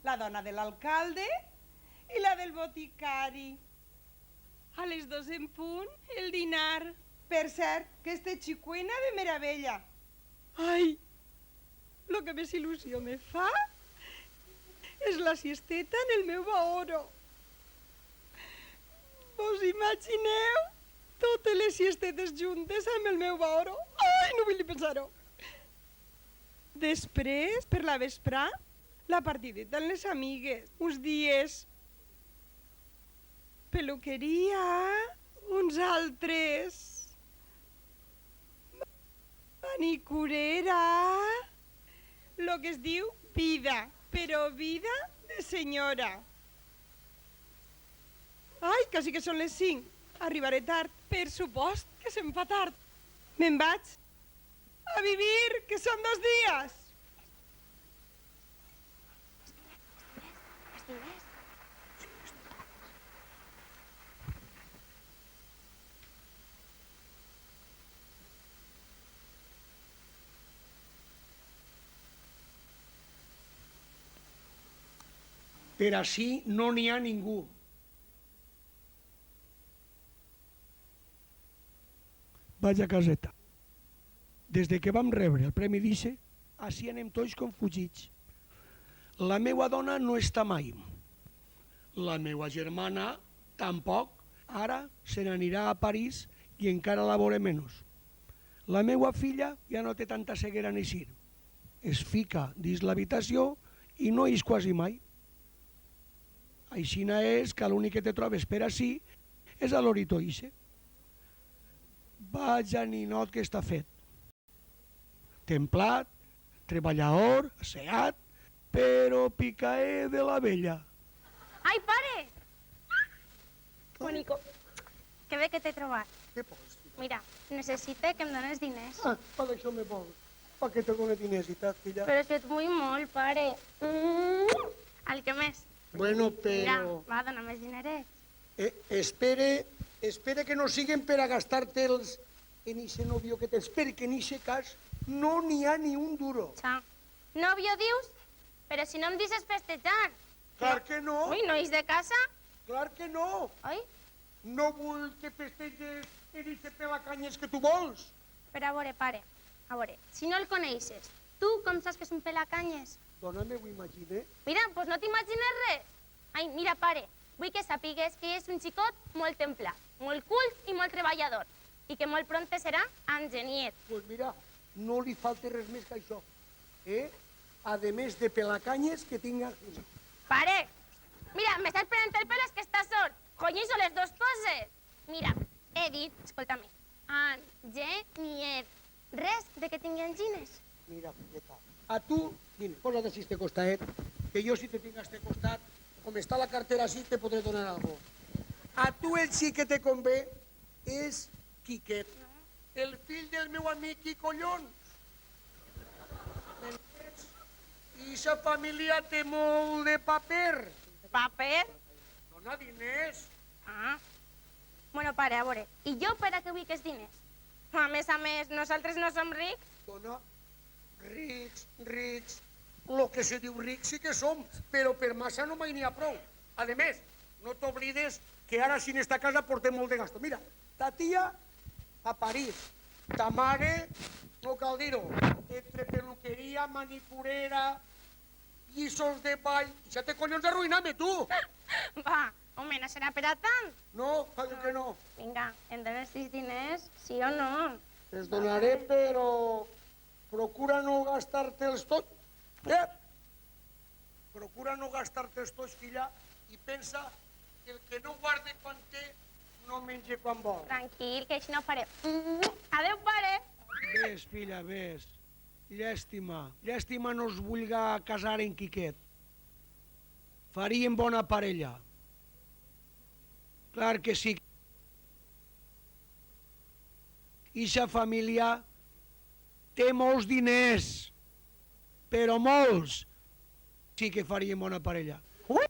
S8: La dona de l'alcalde i la del boticari. A les 2 en punt, el dinar. Per cert, que este xicuena de meravella. Ai, lo que més il·lusió me fa és la siesteta en el meu baoro. Vos imagineu totes les siestetes juntes amb el meu baoro? Ai, no vull ni pensar-ho. Després, per la vesprà, la partideta amb les amigues. Uns dies peluqueria, uns altres manicurera, lo que es diu vida. Però vida de senyora. Ai, quasi que són les 5. Arribaré tard. Per supost que se'm fa tard. Me'n vaig a vivir, que són 2 dies.
S3: Per així no n'hi ha ningú. Vaig a caseta. Des de que vam rebre el premi d'Ixe, així anem tots confugits. La meua dona no està mai. La meua germana tampoc. Ara se n'anirà a París i encara la veuré menys. La meua filla ja no té tanta ceguera en eixir. Es fica dins l'habitació i no ix quasi mai. Aixina és que l'únic que te trobes per ací és a l'Orito Ixe. Vaja ninot que està fet. Templat, treballador, asseat, però picaer de la vella.
S4: Ai, pare! Bonico, que bé que t'he trobat.
S3: Què vols?
S4: Mira, necessite que em dones diners.
S3: Per això me vols. Per què te dóna diners i tal, filla?
S4: Però és que et vull molt, pare. El que més?
S3: Bueno,
S4: Mira,
S3: però...
S4: va, dona més dinerets.
S3: Espere que no siguen per a gastar-te'ls en ixe novio que tens, perquè en ixe cas no n'hi ha ni un duro.
S4: Xa. Novio dius? Però si no em deixes festejar.
S3: Clar que no,
S4: Ui, no ix de casa?
S3: clar que no.
S4: Oi?
S3: No vull que festeges en ixe pelacanyes que tu vols.
S4: Però a veure, pare, a veure, si no el coneixes, tu com saps que és un pelacanyes?
S3: Dona, me ho imagine.
S4: Mira, doncs no t'imagines res. Ai, mira, pare, vull que sàpigues que és un xicot molt templat. molt cult i molt treballador, i que molt pront serà enginyer.
S3: Pues mira, no li falta res més que això. A més de pelacanyes que tinga...
S4: Pare! Mira, m'estàs prenent el pelo, és que estàs sort. Colleixo les dues coses. Mira, he dit, escolta'm, enginyer. Res de que tingui angines.
S3: Mira, filleta, a tu, vine, posa't així este costadet, que jo si te tinc a este costat, com està la cartera així, te podré donar algo. A tu el sí que te convé és Quiquet, el fill del meu amic Quico Llons. M'entens? I sa família té molt de paper.
S4: Paper?
S3: Dona diners.
S4: Ah. Bueno, pare, a veure, i jo per a què vull aquests diners? A més, nosaltres no som rics.
S3: Dona, rics, lo que se diu rics sí que som, però per massa no mai n'hi ha prou. A més, no t'oblides que ara si en esta casa portem molt de gasto. Mira, ta tia a París, ta mare, no cal dir-ho, entre peluqueria, manicurera, lliços de ball, i ja té collons d'arruïnar-me, tu!
S4: Va, home, no serà per a tant.
S3: No, diu que no.
S4: Vinga, em dones 6 diners, sí o no?
S3: Els donaré, però procura no gastar-te'ls tots. Procura no gastar-te'ls tots, filla, i pensa que el que no guarda quan té, no menja quan vol.
S4: Tranquil, que així no ho faré. Adéu, pare.
S3: Ves, filla, ves. Llàstima no es vulga casar en Quiquet. Farien bona parella. Clar que sí. Ixa família té molts diners, però molts. Sí que farien bona parella.
S7: ¡Uy!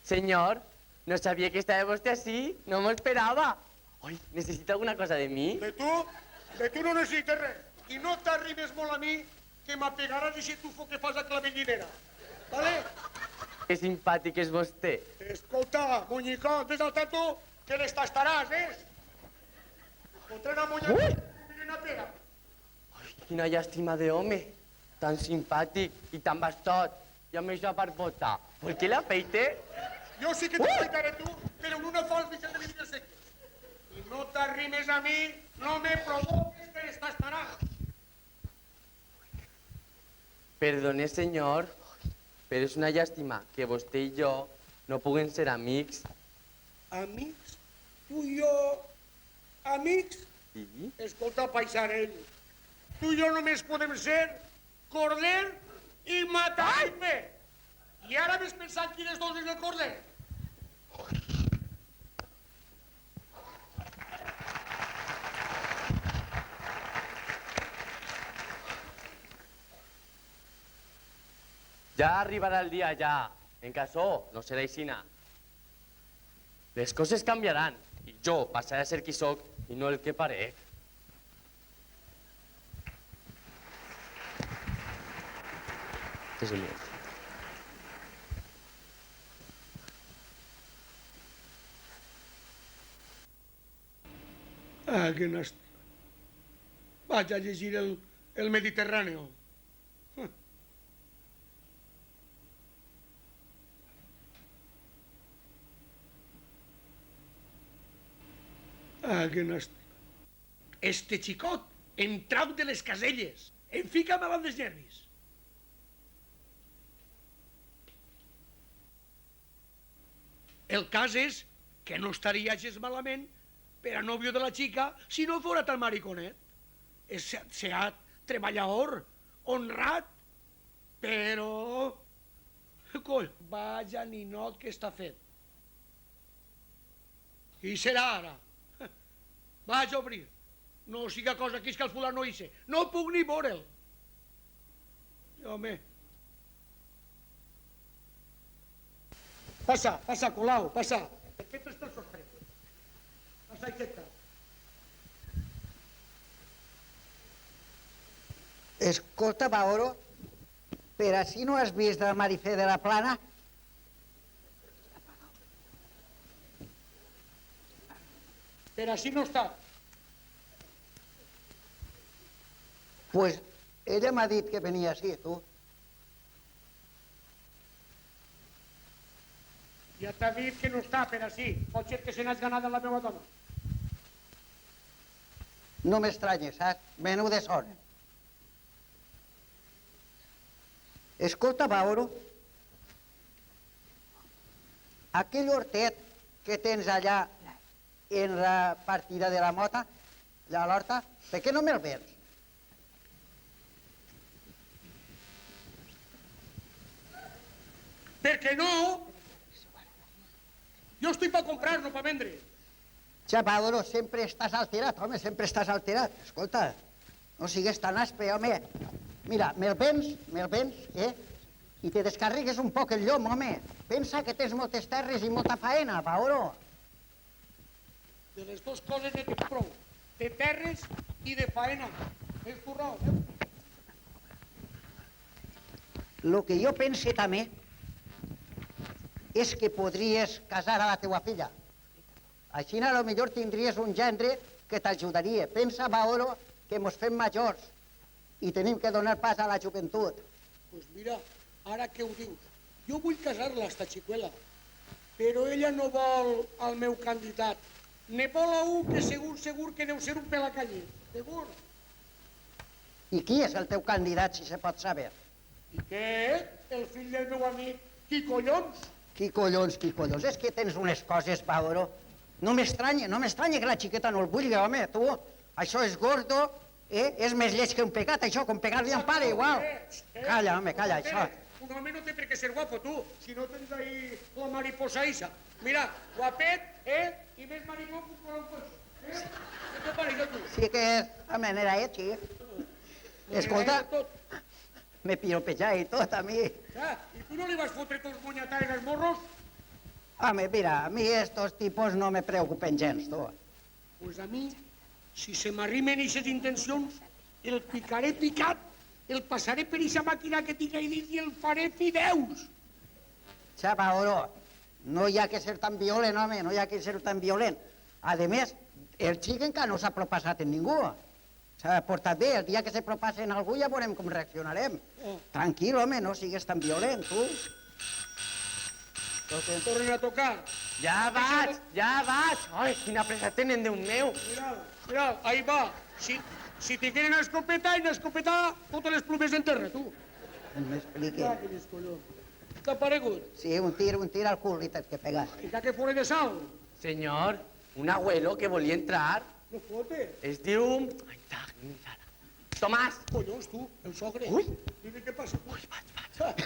S7: Señor, no sabía que estaba usted así. No me esperaba. Ay, ¿necesita alguna cosa de mí?
S3: De tu no necessites res. I no t'arrimes molt a mi, que m'apegaràs i si tu que fas a clavellinera. Vale?
S7: Qué simpático es usted.
S3: Escolta, muñicó, ves al tanto que les tastaràs, Fotrem a muñecó, miren a pera.
S7: Quina llàstima d'home. Tan simpàtic i tan bastot. I amb això barbota. ¿Por qué la afeite?
S3: Jo sí que t'afaitaré tu, però en una falsa de línies seques. I no t'arrimes a mi, no me provoques que les tastaràs.
S7: Perdone, señor, pero es una lástima que usted y yo no pueden ser amics.
S3: Amics? Tu i jo... Amics?
S7: Sí?
S3: Escolta, paisarell, tu i jo només podem ser corder i matar-me. I ara m'has pensat quines dos és el corder?
S7: Ya arribará el día, ya. En caso, no será Isina. Les coses canviaran i jo passaré a ser qui soc i no el que parec. Sí, senyor.
S3: Ah, que no... Vaig a llegir el Mediterráneo. Ah, que no... Este xicot em trau de les caselles. Em fica malalt dels nervis. El cas és que no estaria gens malament per a nòvio de la xica si no fora tan mariconet. És seat, treballador, honrat, però... Coll, vaja ninot que està fet. Qui serà ara? Vaig a obrir. No siga cosa que és que el fulà no hi sé. No puc ni veure'l. Home. Passa, passa, Colau, passa. Què tens pel sostre? Passa, aquesta.
S9: Escolta, Mauro, per així no has vist el Marifé de la Plana?
S3: Per així no està.
S9: Pues ella m'ha dit que venia així, tu.
S3: Ja t'ha dit que no està per així. Pot ser que se n'has ganat a la meva dona.
S9: No m'estranya, saps? Menuda son. Escolta, Mauro, aquell hortet que tens allà en la partida de la mota, allà a l'horta, per què no me'l vens?
S3: Perquè no? Jo estic per comprar, no per vendre.
S9: Ja, Mauro, sempre estàs alterat, home, sempre estàs alterat. Escolta, no sigues tan aspre, home. Mira, me'l vens, i te descarregues un poc el llom, home. Pensa que tens moltes terres i molta faena, Mauro.
S3: De les dues coses ne tinc prou. De terres i de faena. És tu raó, eh?
S9: Lo que jo pense també és que podries casar a la teua filla. Així a lo millor tindries un gendre que t'ajudaria. Pensa, Mauro, que mos fem majors i tenim que donar pas a la joventut.
S3: Pues mira, ara que ho dius, jo vull casar-la, esta xicuela, però ella no vol el meu candidat. Ne vol a un que segur que deu ser un pelacaller. Segur.
S9: I qui és el teu candidat, si se pot saber?
S3: I què? El fill del meu amic, qui collons?
S9: Qui collons? És que tens unes coses, Mauro. No m'estranya que la xiqueta no el vulgui, home, tu. Això és gordo, és més lleig que un pecat, això, com pegar-li a un pare, igual. Calla, home, calla, això.
S3: Un home no té per què ser guapo, tu, si no tens ahí la mariposa isa. Mira, guapet, i més maricó que un coix. Què te pareix, tu?
S9: Sí que és a manera sí. Escolta, me piropeja i tot, a mi.
S3: I tu no li vas fotre tots monyatars als morros?
S9: Home, mira, a mi estos tipos no me preocupen gens, tu.
S3: Pues a mi, si se m'arrimen ixes intencions, el picaré picat, el passaré per ixa màquina que tinc ahí dins i el faré fideus.
S9: Xapa, oro, no hi ha que ser tan violent, home, no hi ha que ser tan violent. A més, el xic encara no s'ha propasat en ningú. S'ha portat bé, el dia que se propassa en algú ja veurem com reaccionarem. Tranquil, home, no sigues tan violent, tu.
S3: Tornen a tocar.
S7: Ja vaig! Ai, quina pressa tenen, Déu meu!
S3: Mira, ahí va. Si te quieren escopeta, en escopeta, totes les plumes en terra, tu.
S9: M'expliqui.
S3: Quines collons. T'ha paregut?
S9: Sí, un tir al cul i tens que pegar.
S3: I que fora de sal.
S7: Senyor, un abuelo que volia entrar
S3: No fote.
S7: es diu... Ai, Tomàs!
S3: Collons, tu, el sogre.
S9: Ui.
S3: Dime què passa. Ui,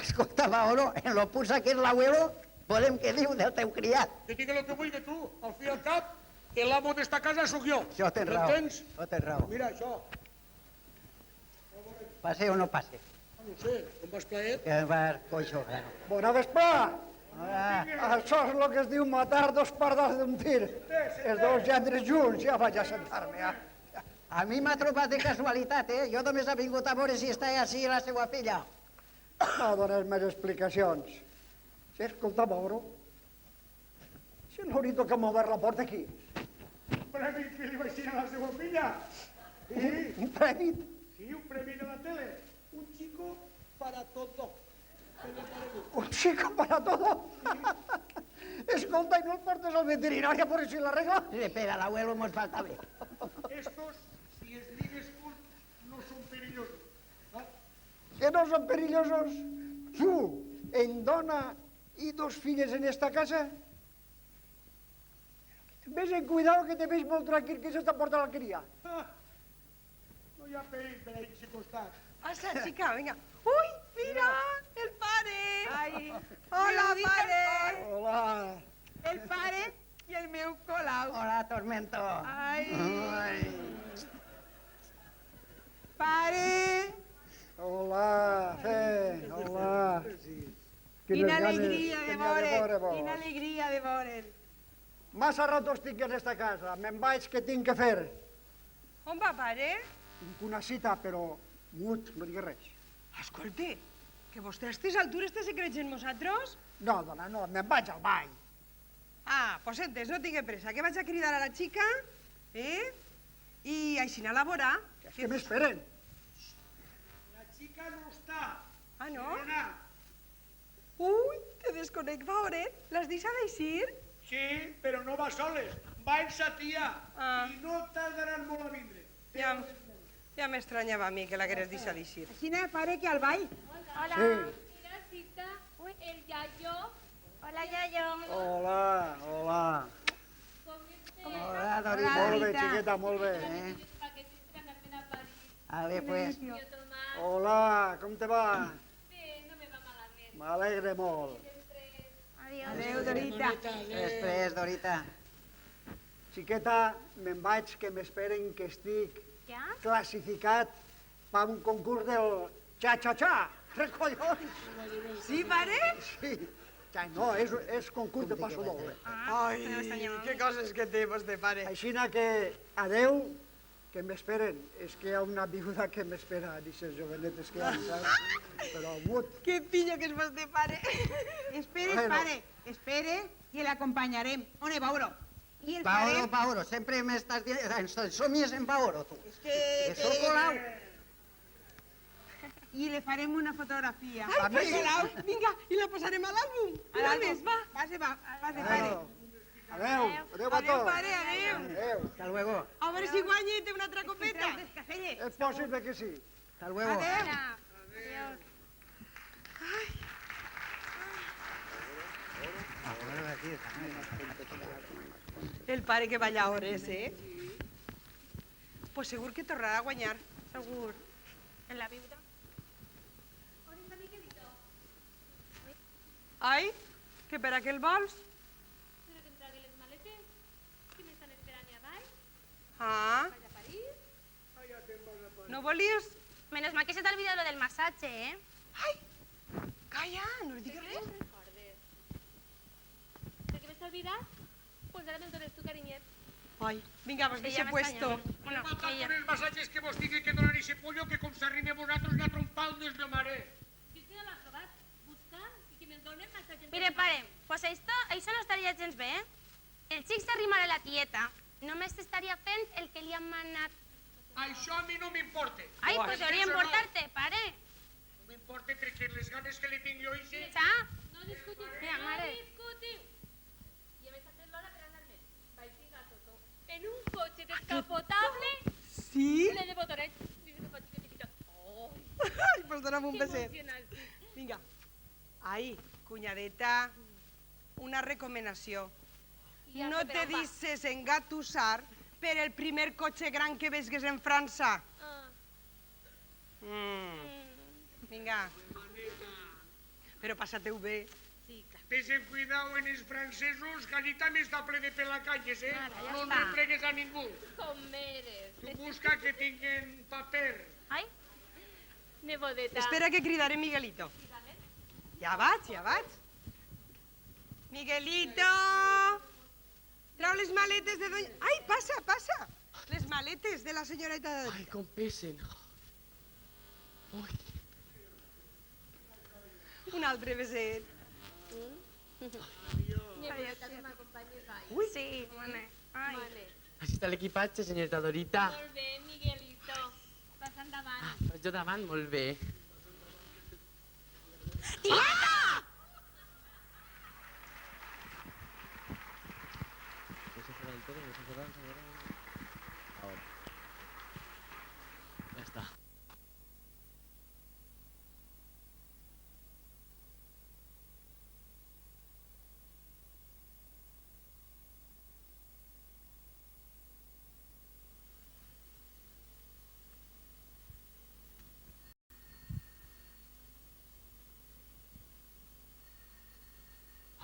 S9: Escolta, Mauro, en lo pusa que és l'abuelo, volem que diu del teu criat.
S3: Que digui el que vulgui, tu. Al fi i al cap, l'amo d'esta casa sóc jo.
S9: Això tens raó.
S3: M'entens?
S9: Això tens raó.
S3: Mira, això.
S9: Passe o no passe?
S3: No sé, com vas plaer?
S9: Que vas coixo.
S10: Bona vesprada!
S9: Hola.
S10: Això és el que es diu matar dos pardals d'un tir. Els dos gendres junts, ja vaig a sentar-me.
S9: A mi m'ha trobat de casualitat, Jo només he vingut a veure si està així la seva filla.
S10: No dones més explicacions. Sí, escolta, Mauro, si l'único que m'ha obert la porta aquí.
S3: Premi que li vaig tirar a la seva filla. Sí,
S10: Un premi?
S3: sí, un premi de la tele. Un chico para todo.
S10: Un chico para todo. Escolta, i no el portes al veterinari a veure si l'arregla?
S9: Espera, l'abuelo mos falta bé.
S3: Estos, si es ligues con, no son perillosos.
S10: Que no són perillosos? Tu, en dona i dos filles en esta casa? Ves en cuidado que te ves molt tranquil que se t'ha portat l'alqueria.
S3: No hi ha perill per a aquest costat.
S1: Pasa, chica, venga. ¡Uy, mira! ¡El padre! Ay. ¡Hola, padre!
S10: Hola.
S1: El padre y el meu colau.
S9: Hola, Tormento.
S1: Ay.
S9: Ai.
S1: Pare!
S10: Hola, hola.
S1: Quina alegria de veure'l, quina alegria de veure'l.
S10: Massa rato estic en esta casa, me'n vaig que tinc que fer.
S1: On va, pare?
S10: Tinc una cita, però mut, no digues res.
S1: Escolti, que vostè a aquestes altures té secrets en nosaltres?
S10: No, dona, no, me'n vaig al bany.
S1: Ah, pues entes, no tingué pressa, que vaig a cridar a la xica, i així a elaborar.
S10: Que m'esperen.
S3: La chica no està.
S1: Ah, no?
S3: Nena.
S1: Ui, te desconec, veure, l'has deixat d'eixir?
S3: Sí, però no va soles. Va en sa tia.
S1: Ah.
S3: I no tardaran molt a vindre.
S1: Ja m'estranyava a mi que l'hagueres deixat d'eixir.
S8: Així pare que al ball.
S4: Hola.
S10: Sí.
S5: Mira, Cita, el Yayo.
S4: Hola, Yayo.
S10: Hola, hola.
S9: Hola, Dorita.
S10: Molt bé, xiqueta, molt bé.
S5: Paquetes per anar-me'n a París.
S9: Vale, pues.
S5: Yo Tomás.
S10: Hola, com te va?
S5: Bé, no me va malament.
S10: M'alegre molt.
S4: Adiós.
S8: Adéu, Dorita.
S9: Després, Dorita.
S10: Xiqueta, me'n vaig, que m'esperen que estic
S4: Ja?
S10: classificat per un concurs del xa-xa-xa. Recollons!
S1: Sí, pare?
S10: Sí. Ja, no, és concurs de passo doble.
S1: Ai, que coses que té vostè, pare.
S10: Així que adeu, que m'esperen. És que hi ha una viuda que m'espera, d'aquestes jovenetes que hi ha, saps? Però mut.
S1: Que pillo que és vostè, pare.
S8: Esperes,
S10: Bueno.
S8: pare, espere i l'acompanyarem. On Pauro? I el
S9: Paolo,
S8: farem...
S9: Paolo, sempre m'estàs dient... Ens somies en Paolo, tu.
S8: que-
S9: Que sóc colau.
S8: I li farem una fotografia.
S1: Ai, que colau. Vinga, i la posarem a l'àlbum. Una més, va.
S8: Vase, pare.
S10: Adeu. Adeu, adeu a
S1: Adéu,
S10: tots.
S1: pare, adéu.
S10: Adéu.
S9: Hasta luego.
S1: A veure si guanya i té una altra copeta.
S10: És possible que sí.
S9: Hasta luego.
S4: Adiós.
S1: El pare que balla hores, Pues segur que tornarà a guanyar.
S4: Segur. En la viuda.
S1: Ai, que per a què el vols?
S5: Però que em tragui les maletes, que m'estan esperant allà baix.
S1: Ah,
S5: Vaig a París.
S1: no volies?
S4: Menos mal que se t'ha olvidat lo del massatge, eh?
S1: Ai, calla, no li digues res.
S5: Recordes. Per què m'està olvidat? Pues ara me'l dones tu, carinyet.
S1: Ai, vinga, pues
S4: Que
S1: deixa
S4: ja
S1: puesto.
S4: Bueno, ella.
S3: Con els massatges que vos digui que donar ese pollo que com s'arribe vosaltres la trompau des de mare.
S5: Dic que no l'has trobat. Busca i que me'l dones massatge.
S4: Mire, pare, pues això no estaria gens bé, eh? El xic s'arrimarà a la tieta. Només estaria fent el que li han manat.
S3: Això a mi no m'importa.
S4: Ai, pues hauria d'importar-te, pare.
S3: No m'importa perquè les ganes que li tinc jo ixe...
S4: Ja?
S5: No discutiu.
S4: Mira, mare.
S5: No discutiu. Ja m'està fent l'hora per anar-me'n. Vaig dir a Toto. En un cotxe descapotable
S1: Sí?
S5: ple de botonets. Dice que faig chiquitito. Oh,
S1: Ai, pues dona'm un
S5: que
S1: beset.
S5: emocionant.
S1: Vinga. Ai, cunyadeta, una recomanació.
S5: Ja
S1: No
S5: sé,
S1: te
S5: però va.
S1: deixes engatussar per el primer cotxe gran que vesgues en França.
S5: Ah.
S1: Vinga. Però passa-te-ho bé.
S5: Sí, clar.
S3: Ves en cuidao en els francesos, que allí també està ple de pelacalles, eh?
S4: Ara, ja
S3: No
S4: està.
S3: replegues a ningú.
S5: Com eres.
S3: Tu busca que tinguen paper.
S4: Ai,
S5: Nebodeta.
S1: Espera que cridaré Miguelito. Ja vaig, ja vaig. Miguelito! Trau les maletes de doña... Ai, passa, passa! Les maletes de la senyoreta...
S7: Ai, com pesen. Ui.
S1: Un altre beset.
S5: Nebodeta, que m'acompanyes baix.
S4: sí, mare. Ai.
S5: Vale.
S7: Així està l'equipatge, senyoreta Dorita.
S5: Molt bé, Miguelito. Vas endavant.
S7: Vaig jo davant, molt bé. Ya está.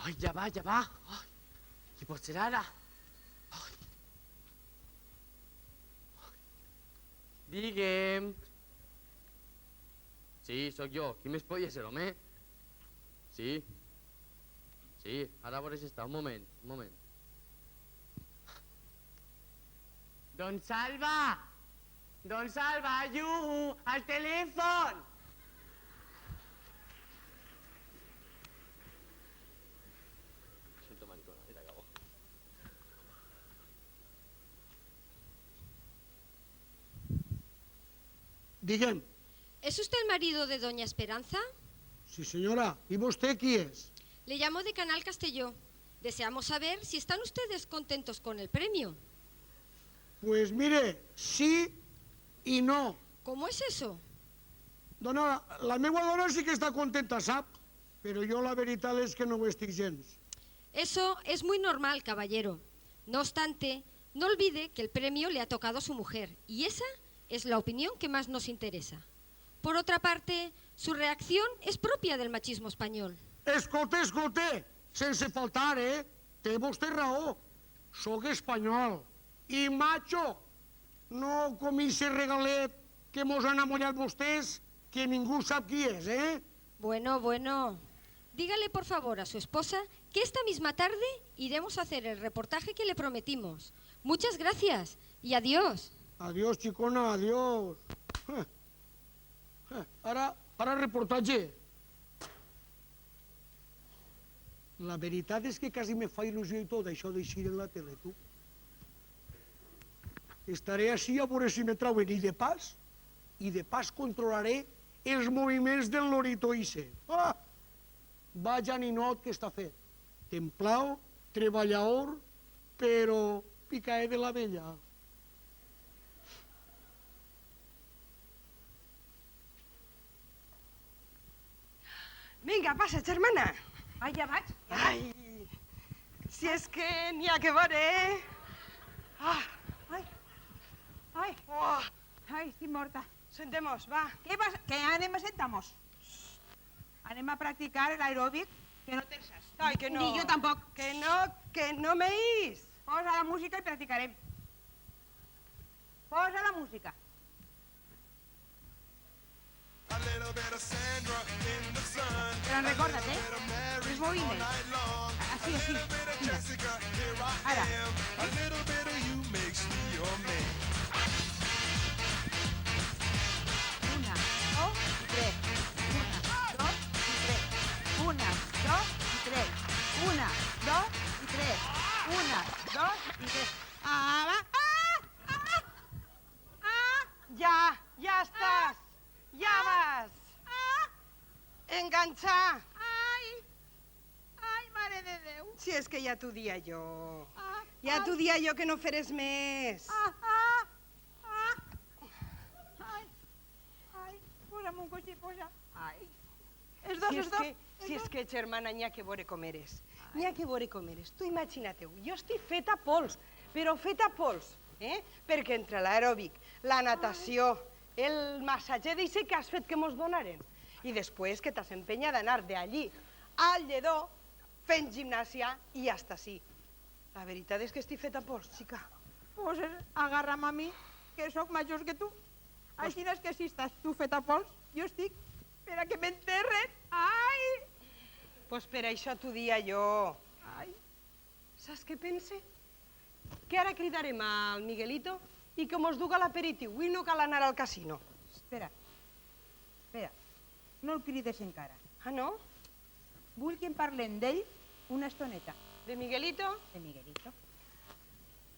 S7: Ai, ja va, ja va. Ai, qui pot ser ara? Ai. Digue'm. Sí, sóc jo. Qui més podia ser, home? Sí. Sí, ara a veure si està. Un moment, un moment. Don Salva! Don Salva, ajuhu! Al telèfon! Siento maricona, mira, acabó.
S3: Digue'm.
S2: ¿Es usted el marido de doña Esperanza?
S3: Sí, senyora. I vostè qui és?
S2: Le llamo de Canal Castelló. Deseamos saber si están ustedes contentos con el premio.
S3: Pues mire, sí I no.
S2: ¿Cómo es eso?
S3: Dona, la meva dona sí que està contenta, sap? Però jo la veritat és que no ho estic gens.
S2: Eso es muy normal, caballero. No obstante, no olvide que el premio le ha tocado a su mujer, y esa es la opinión que más nos interesa. Por otra parte, su reacción es propia del machismo español.
S3: Escolta, sense faltar, té vostè raó. Soc espanyol i macho. No com ese regalet que mos han amollat vostès, que ningú sap qui és,
S2: Bueno, dígale por favor a su esposa que esta misma tarde iremos a hacer el reportaje que le prometimos. Muchas gracias y adiós.
S3: Adiós, xicona, adiós. Ara reportatge. La veritat és que quasi me fa il·lusió i tot això d'eixir en la tele, tu. Estaré així a veure si me trauen i de pas controlaré els moviments del lorito ixe. Vaja ninot que està fet. Templau, treballador, però picaé de la vella.
S1: Vinga, passa, germana.
S8: Ai, ja vaig.
S1: Ai, si és que n'hi ha que veure,
S8: Ai,
S1: Oh,
S8: ai, estic morta.
S1: sentemos, va.
S8: ¿Qué anem a sentamos? Anem a practicar el aeròbic, que no te'n saps.
S1: Ai, que no.
S8: Ni jo tampoc.
S1: Que no m'eix.
S8: Posa la música i practicarem. Posa la música. Però recorda't, els moviments. Així. Mira. Ara. Una, dos i tres. Una, dos i tres. Una, dos i tres. Una, dos i tres. Una, dos i tres. Va.
S1: Ja estàs. Ja vas. Enganxar.
S8: Ai, mare de Déu.
S1: Si és que ja t'ho dia jo. Ja t'ho dia jo que no feres més.
S8: Ai, posa'm un coixí, posa. Ai. Els dos.
S1: Si és que, germana, n'hi ha que veure com eres. N'hi ha que veure com eres. Tu imagina-t'ho, jo estic feta a pols, però feta a pols, perquè entre l'aeròbic, la natació, el massatge d'eixe que has fet que mos donaren, i després que t'has empenyat d'anar d'allí al lledó fent gimnàsia i hasta així. La veritat és que estic feta a pols, xica.
S8: Pues agarra'm a mi, que sóc major que tu. Així és que si estàs tu feta a pols, jo estic per a que m'enterren. Ai!
S1: Pues per això t'ho dia jo.
S8: Ai!
S1: Saps què pense? Que ara cridarem al Miguelito i que mos duga l'aperitiu i no cal anar al casino.
S8: Espera. No el crides encara.
S1: Ah, no?
S8: Vull que en parlem d'ell una estoneta.
S1: De Miguelito?
S8: De Miguelito.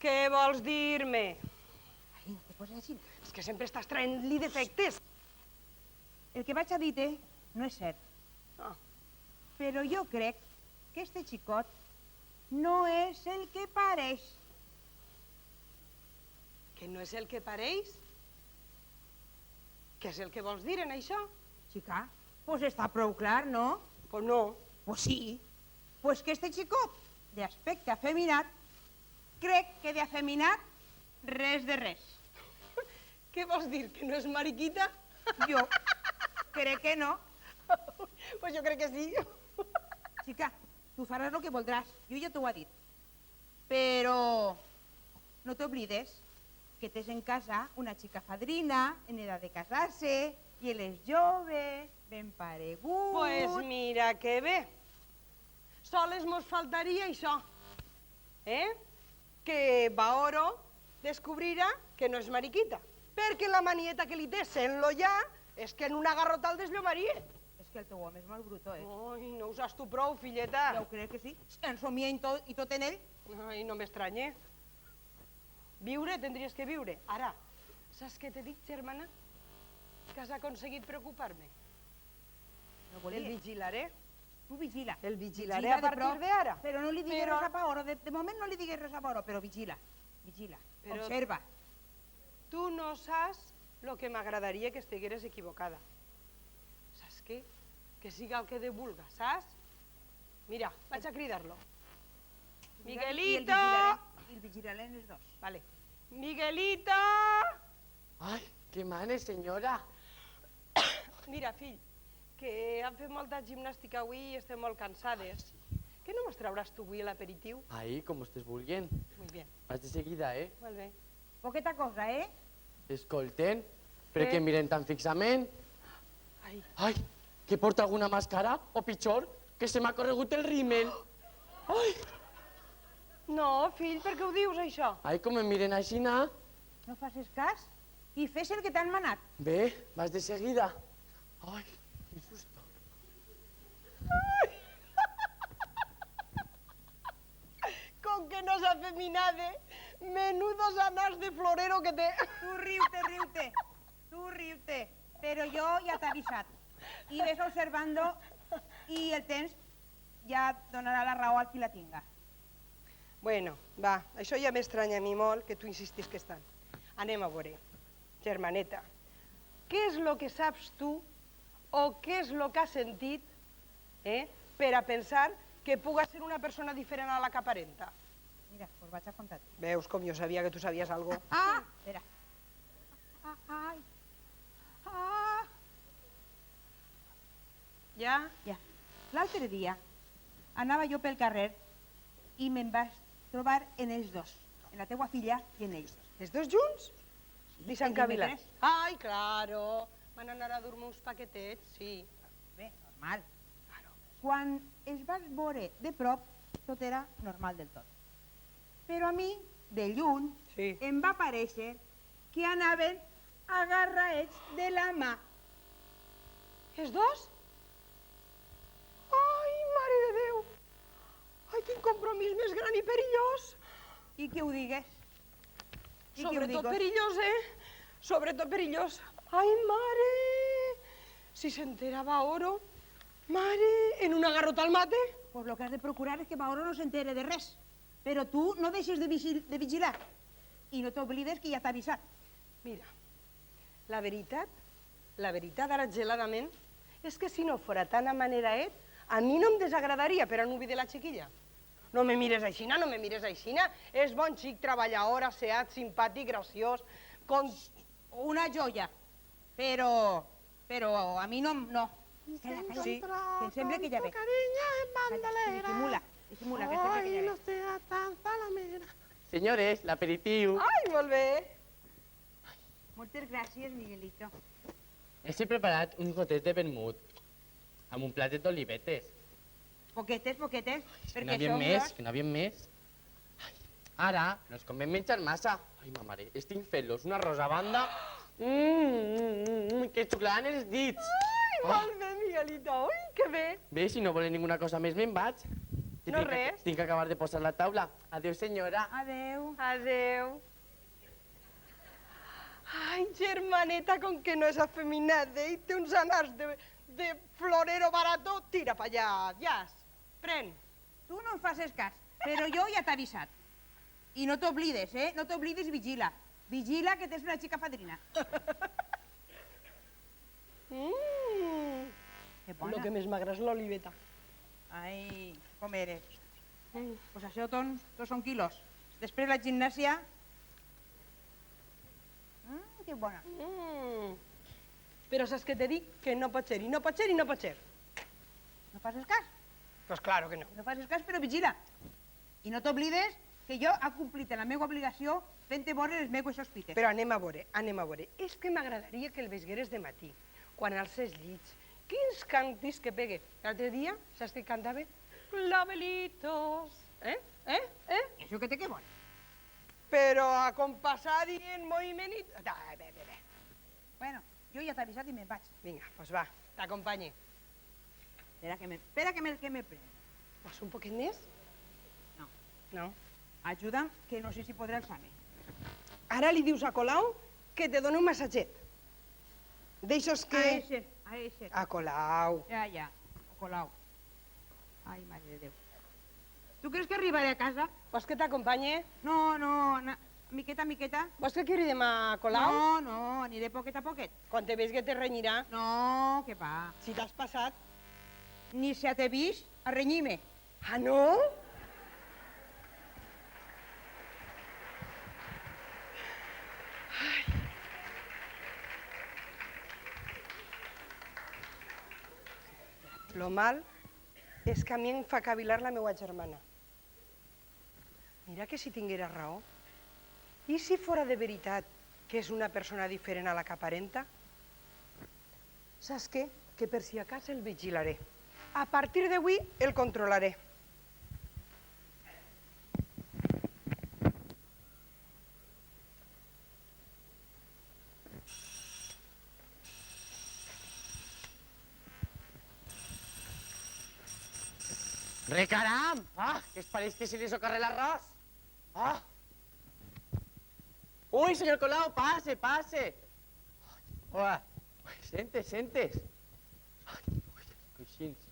S1: Què vols dir-me?
S8: Ai, te posa així.
S1: És que sempre estàs traient-li defectes.
S8: El que vaig a dir-te no és cert.
S1: Ah.
S8: Però jo crec que este xicot no és el que pareix.
S1: Que no és el que pareix? Què és el que vols dir en això?
S8: Xica, pues està prou clar, no?
S1: Pues no.
S8: Pues sí. Pues que este xicot, d'aspecte afeminat, crec que d'afeminat res de res.
S1: Què vols dir, que no és mariquita?
S8: Jo crec que no.
S1: Pues jo crec que sí.
S8: Xica, tu faràs el que voldràs, jo ja t'ho he dit. Però no t'oblides que tens en casa una xica fadrina en edat de casar-se i ell és jove, ben paregut...
S1: Pues mira que bé. Sols mos faltaria això, que Baoro descobrirà que no és mariquita, perquè la manieta que li té sent-lo ja és que en una garrota el desllomaria.
S8: És que el teu home és molt bruto,
S1: Ai, no ho saps tu prou, filleta.
S8: Ja ho crec que sí. En somia i tot en ell.
S1: Ai, no m'estranya. Viure tindries que viure. Ara, saps què te dic, germana? Que has aconseguit preocupar-me.
S8: No
S1: El
S8: volia.
S1: vigilaré.
S8: Tu vigila.
S1: El vigilaré a partir d'ara.
S8: Però no li digues
S1: Però-
S8: res a Paoro. De moment no li digues res a Paoro, però vigila. Vigila.
S1: Però-
S8: Observa.
S1: Tu no saps Lo que m'agradaria que estigueres equivocada. Saps què? Que siga el que Déu vulga, saps? Mira, vaig a cridar-lo. Miguelito!
S8: I el vigilarem els dos.
S1: Vale. Miguelito!
S7: Ai, que manes, senyora.
S1: Mira, fill, que han fet molta gimnàstica avui i estem molt cansades. Que no mos trauràs tu avui l'aperitiu?
S7: Ai, com estàs vulguent.
S1: Molt bé,
S7: Vaig de seguida, eh?
S1: molt bé.
S8: Poqueta cosa, eh?
S7: Escolten, per què miren tan fixament?
S1: Ai,
S7: Ai, que porta alguna màscara? O pitjor, que se m'ha corregut el rímel. Ai,
S1: no, fill, per què ho dius, això?
S7: ai, com em miren així, na?
S8: No facis cas i fes el que t'han manat.
S7: Bé, vas de seguida. Ai, quin susto.
S1: Com que no s'ha feminade, menudos anars de florero que té.
S8: Tu riu-te. Tu riu-te. Però jo ja t'he avisat. I ves observando i el temps ja donarà la raó al qui la tinga.
S1: Bueno, va, això ja m'estranya a mi molt que tu insistis que estan. Anem a veure. Germaneta, què és el que saps tu o què és el que has sentit per a pensar que puga ser una persona diferent a la que aparenta?
S8: Mira, pues vaig a contar.
S1: Veus com jo sabia que tu sabies algo?
S8: Ah! Espera. Ai. Ah!
S1: Ja?
S8: Ja. L'altre dia anava jo pel carrer i me'n vaig trobar en ells dos, en la teua filla i en ells.
S1: Els dos junts? I s'han cavilat.
S8: dimecres.
S1: Ai, claro. Van anar a dormir uns paquetets, sí.
S8: Bé, normal. Quan els vaig veure de prop, tot era normal del tot. Però a mi, de lluny,
S1: Sí.
S8: em va parèixer que anaven agarraets de la mà.
S1: Els dos? Ai, mare de Déu! Ai, quin compromís més gran i perillós!
S8: I que ho digues? I que ho
S1: Sobretot
S8: digues?
S1: perillós, Sobretot perillós. Ai, mare! Si s'enterava Oro, mare, en una garrota al mate.
S8: Pues lo que has de procurar és que Mauro no s'entere de res. Però tu no deixes de vigilar. I no t'oblides que ja t'ha avisat.
S1: Mira, la veritat ara geladament, és que si no fora tan amaneraet, a mi no em desagradaria per a nuvi de la xiquilla. No me mires aixina, no me mires aixina. És bon xic, treballador, asseat, simpàtic, graciós, con...
S8: Una joia. Però a mi no... Calla, calla.
S1: Sí.
S8: Que em sembla que ja ve.
S1: Cariño en bandolera.
S8: Dissimula, que em sembla que ja ve.
S1: sea tan salamera.
S7: Senyores, l'aperitiu.
S1: Ai, molt bé.
S8: Moltes gràcies, Miguelito.
S7: He preparat uns gotets de vermut amb un platet d'olivetes.
S8: Poquetes,
S7: Que no
S8: perquè
S7: havien
S8: som
S7: més,
S8: dos.
S7: que no havien més. Ai, ara, no ens convé menjar massa. Ai, ma mare, estic fent-los una rosa banda que xuclaran els dits.
S1: Ai, molt bé, Miguelito. Ui, que bé.
S7: Bé, si no volen ninguna cosa més, me'n vaig. Que
S1: No
S7: tinc que-
S1: res.
S7: Tinc que acabar de posar la taula. Adéu, senyora.
S8: Adeu.
S1: Adeu. Ai, germaneta, com que no és afeminat i té uns anars de florero barato, tira pa allà, jas. Pren.
S8: Tu no em facis cas, però jo ja t'he avisat. I no t'oblides, No t'oblides i vigila. Vigila que tens una xica fadrina. Que bona.
S1: El que més m'agrada és l'oliveta.
S8: Ai, com eres. Pues això tots són quilos. Després la gimnàsia... Que bona.
S1: Però saps què t'he dit? Que no pot ser, i no pot ser, i no pot ser.
S8: No facis cas?
S1: Pues claro que no.
S8: No facis cas, però vigila. I no t'oblides que jo he complit la meva obligació fent-te veure les meves sospites.
S1: Però anem a veure, anem a veure. És que m'agradaria que el veigueres de matí, quan alces llits. Quins cantis que pegue. L'altre dia, saps què cantava? Clavelitos.
S8: Això que té que vol.
S1: Però acompassat i en moviment i... Bé.
S8: Bueno, jo ja t'he avisat i me'n vaig.
S1: Vinga, doncs va, t'acompanyi.
S8: Espera que me pren.
S1: Vols un poquet més?
S8: No.
S1: No?
S8: Ajuda'm, que no sé si podré alçar-me.
S1: Ara li dius a Colau que te doni un massatget. D'aixòs que...
S8: A ese.
S1: A Colau.
S8: Ja, a Colau. Ai, mare de Déu. Tu creus que arribaré a casa?
S1: Vols que t'acompanyi?
S8: No, miqueta, miqueta.
S1: Vols que quedi demà, Colau?
S8: No, no, aniré poquet a poquet.
S1: Quan te veig que te renyirà.
S8: No, què va.
S1: Si t'has passat.
S8: Ni se t'he vist a renyir-me.
S1: Ah, no? Lo mal és que a mi em fa cavilar la meva germana. Mira que si tinguera raó. I si fora de veritat que és una persona diferent a la que aparenta? Saps què? Que per si acas el vigilaré. A partir d'avui el controlaré.
S7: Recaram! Ah, que es pareix que se li socarré l'arròs. Ah! Ui, senyor Colau, pase, pase. Hola. Sentes, sentes. Ai, ui, coixins.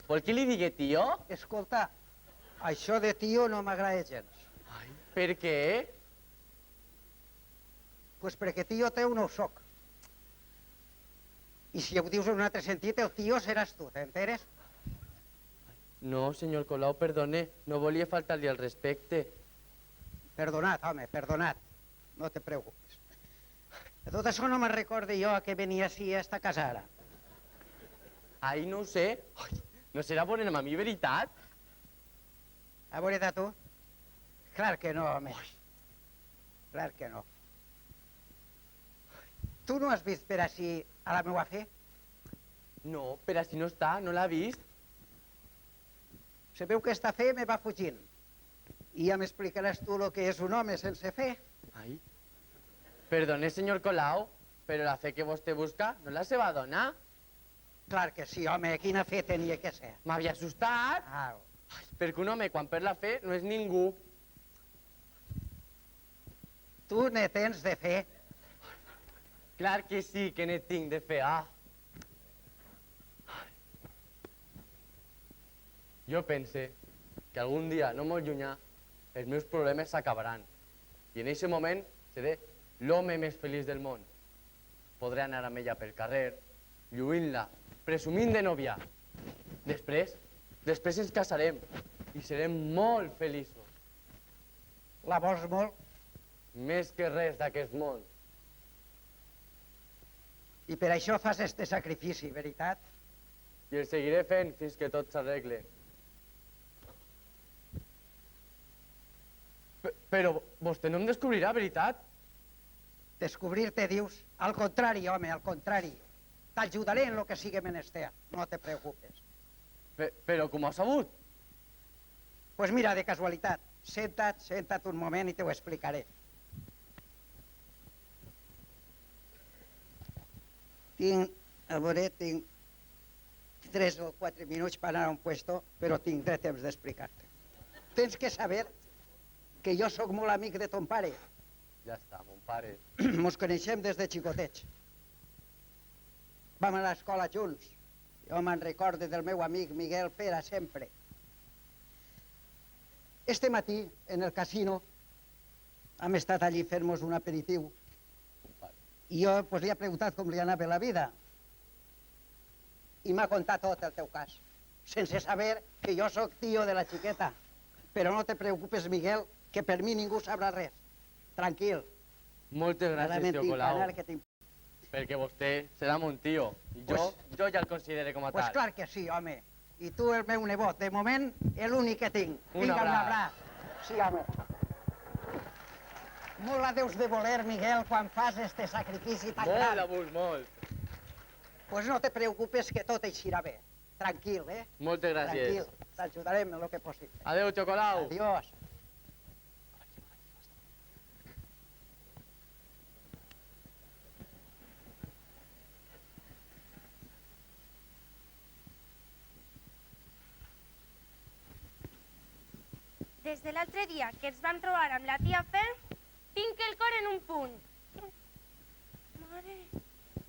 S7: Vol que li digui tio?
S9: Escolta, això de tio no m'agrada gens.
S7: Ai, per què?
S9: Pues perquè tio teu no ho soc. I si ho dius en un altre sentit, el tio seràs tu, t'enteres?
S7: No, senyor Colau, perdone, no volia faltar-li al respecte.
S9: Perdonat, home, perdonat. No te preocupes. De tot això no me'n recorde jo que venia així a esta casa ara.
S7: Ai, no ho sé. Ai, no serà boner amb mi, veritat?
S9: A veure de tu? Clar que no, home. Clar que no. Tu no has vist per així a la meua fe?
S7: No, per així no està, no l'ha vist.
S9: Se veu que esta fe me va fugint. I ja m'explicaràs tu el que és un home sense fe.
S7: Ai. Perdone, senyor Colau, però la fe que vostè busca no és la seva dona.
S9: Clar que sí, home, quina fe tenia que ser.
S7: M'havia assustat.
S9: Ah,
S7: Ai, perquè un home, quan perd la fe, no és ningú.
S9: tu ne tens de fe.
S7: Clar que sí, que ne tinc de fe. Ah. Jo pense que algun dia, no molt llunyà, els meus problemes s'acabaran. I en aquest moment seré l'home més feliç del món. Podré anar amb ella pel carrer, lluint-la, presumint de nòvia. Després ens casarem i serem molt feliços.
S9: La vols molt?
S7: Més que res d'aquest món.
S9: I per això fas este sacrifici, veritat?
S7: I el seguiré fent fins que tot s'arregle. Però vostè no em descobrirà, veritat?
S9: Descobrir-te, dius? Al contrari, home, al contrari. T'ajudaré en el que sigui menester, no te preocupes.
S7: Però com ho ha sabut?
S9: Pues mira, de casualitat, senta't un moment i te ho explicaré. Tinc 3 o 4 minuts per anar a un puesto, però tindré temps d'explicar-te. Tens que saber que jo sóc molt amic de ton pare.
S7: Ja està, mon pare.
S9: Mos coneixem des de xicotets. Vam a l'escola junts. Jo me'n recorde del meu amic Miguel Pera sempre. Este matí, en el casino, hem estat allí fent-nos un aperitiu. I jo pues, li he preguntat com li anava la vida. I m'ha contat tot el teu cas, sense saber que jo sóc tio de la xiqueta. Però no te preocupes, Miguel, que per mi ningú sabrà res. Tranquil.
S7: Moltes gràcies, tio Colau,
S9: Que
S7: perquè vostè serà mon tio. I jo ja el considero com a
S9: Pues
S7: tal.
S9: clar que sí, home. I tu el meu nebot. De moment, l'únic que tinc.
S7: Un
S9: Vinga, un
S7: abraç.
S9: abraç. Sí, home. Molt la deus de voler, Miguel, quan fas este sacrifici tan
S7: Molt,
S9: gran.
S7: abús, molt.
S9: Pues no te preocupes que tot eixirà bé. Tranquil, eh?
S7: Moltes gràcies.
S9: Tranquil. T'ajudarem en el que possible.
S7: Adéu, tio Colau.
S9: Adiós.
S4: Des de l'altre dia que ens vam trobar amb la tia Fe, tinc el cor en un punt. Mare,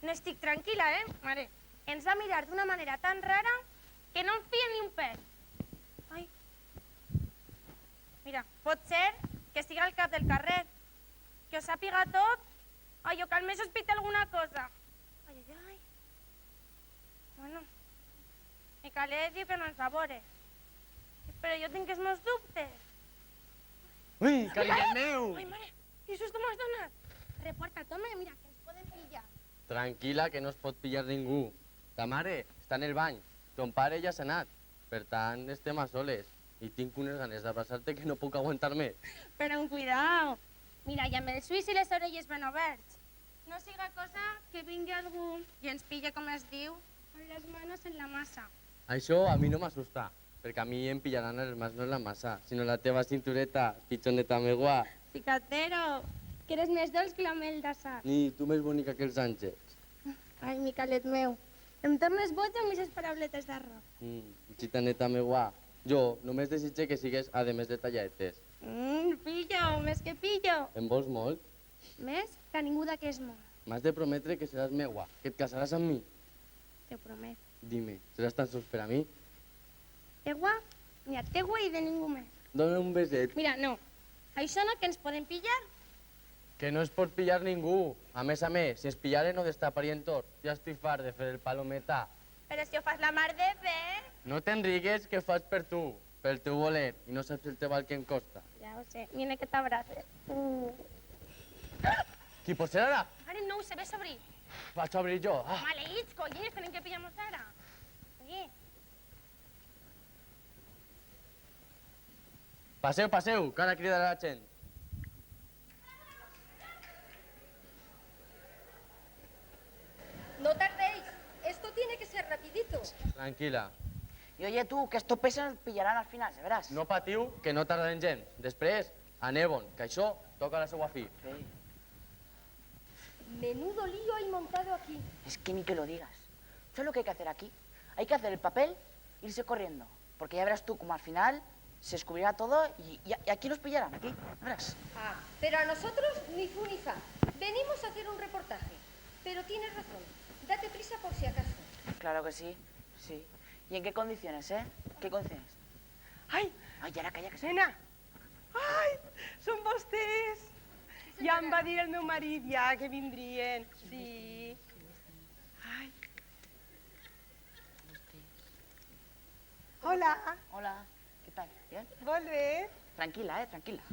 S4: no estic tranquil·la, mare? Ens va mirar d'una manera tan rara que no em fia ni un pèl. Ai. Mira, pot ser que siga al cap del carrer, que ho sàpiga tot, o que almenys sospite alguna cosa. Ai, ai, ai. Bueno, Micalet diu que no ens va veure, però jo tinc els meus dubtes.
S7: Ui, carillet meu!
S4: Ai, mare, quin susto m'has donat? Reporta't, home, mira, que ens poden pillar.
S7: Tranquil·la, que no es pot pillar ningú. Ta mare està en el bany, ton pare ja s'ha anat. Per tant, estem a soles. I tinc unes ganes d'abraçar-te que no puc aguantar més.
S4: Però amb cuidao. Mira, i amb els ulls i les orelles ben oberts. No siga cosa que vingui algú i ens pille, com es diu, amb les manos en la massa.
S7: Això a mi no m'assusta, perquè a mi em pillaran les mans no en la massa, sinó la teva cintureta, pitxoneta meua.
S4: Cicatero, que eres més dolç que la mel d'assar.
S7: Ni tu més bonica que els àngels.
S4: Ai, Micalet meu, em tornes boig amb aquestes parauletes d'arròs.
S7: Xitaneta meua. Jo només desitge que sigues a de més detalladetes.
S4: Pillo, més que pillo.
S7: Em vols molt?
S4: Més que ningú d'aquest món,
S7: M'has de prometre que seràs meua, que et casaràs amb mi.
S4: t'ho promet.
S7: Dime, seràs tan sols per a mi?
S4: Teua? Ni a teua i de ningú més.
S7: Dóna un beset.
S4: Mira, no, això no que ens poden pillar.
S7: Que no es pot pillar ningú. A més, si ens pillaren no destaparien tot. Ja estic fart de fer el palometa.
S4: Però si ho fas la mar de bé.
S7: No te'n rigues que faig per tu, pel teu voler, i no saps el treball que em costa.
S4: Ja ho sé, mira que t'abraces.
S7: Qui pot ser ara?
S4: Ara no ho sé, ves a obrir.
S7: Vaig a obrir jo. Ah.
S4: Maleïts, collins, tenen que pillar-nos ara. Oye,
S7: Passeu, passeu, que ara cridarà la gent.
S2: No tardéis, esto tiene que ser rapidito.
S7: Tranquil·la.
S6: Y oye tú, que estos pesos nos pillarán al final, ¿se verás?
S7: No patiu, que no tardarem gens. Després, aneu-on, que això toca a la seva fi.
S6: Sí.
S2: Menudo lío hay montado aquí.
S6: Es que ni que lo digas. ¿Sabes lo que hay que hacer aquí? Hay que hacer el papel e irse corriendo. Porque ya verás tú como al final se descubrirá todo y aquí nos pillarán, aquí. Verás.
S2: Ah, pero a nosotros ni fu ni fa. Venimos a hacer un reportaje. Pero tienes razón. Date prisa por si acaso.
S6: Claro que sí, sí. ¿Y en qué condiciones, eh? ¿Qué condiciones?
S1: Ai,
S6: Ay, ara, calla, que se...
S1: nena! Ai, són vostès! Ja em va dir el meu marit ja que vindrien. Sí. Ai. Hola,
S6: Hola, ¿qué tal? ¿Bien?
S1: molt bé.
S6: Tranquila, tranquila.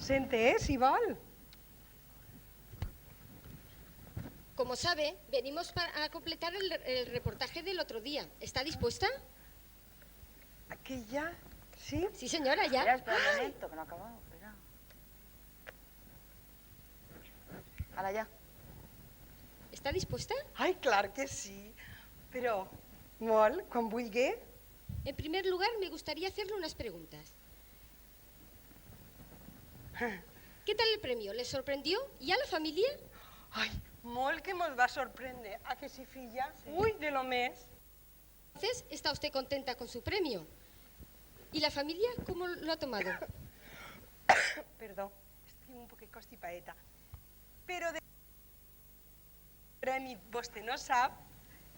S1: Sente, si vol.
S2: Como sabe, venimos a completar el reportaje del otro día. ¿Está dispuesta?
S1: Que ja? Sí?
S2: Sí, señora, ya.
S6: Espera un momento, que no ha acabado, espera. Ahora ya.
S2: ¿Está dispuesta?
S1: Ai, clar que sí. Però, molt, quan vulgui.
S2: En primer lugar, me gustaría hacerle unas preguntas. ¿Qué tal el premio? ¿Le sorprendió? ¿Y a la familia?
S1: Ai, molt que mos va sorprendre. A que sí, filla? Ui, de lo més.
S2: Entonces, ¿está usted contenta con su premio? ¿Y la familia cómo lo ha tomado?
S1: Perdó, estic un poquet constipaeta. Però de premi vostè no sap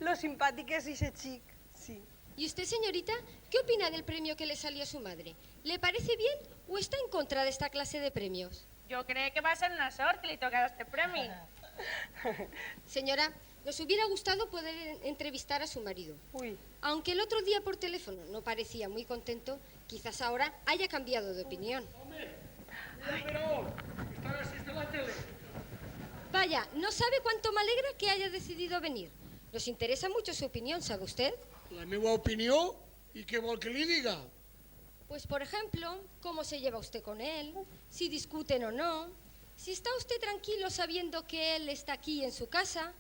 S1: lo simpàtic és ese xic. Sí.
S2: ¿Y usted, señorita, qué opina del premio que le salió a su madre? ¿Le parece bien o está en contra de esta clase de premios?
S4: yo creo que va a ser una sort que li tocarà este premi.
S2: Señora, nos hubiera gustado poder entrevistar a su marido.
S1: Ui,
S2: Aunque el otro día por teléfono no parecía muy contento, quizás ahora haya cambiado de opinión. Vaya, no sabe cuánto me alegra que haya decidido venir. Nos interesa mucho su opinión, ¿sabe usted?
S3: La meva opinió i què vol que li diga?
S2: Pues, por ejemplo, cómo se lleva usted con él, si discuten o no, si está usted tranquilo sabiendo que él está aquí en su casa.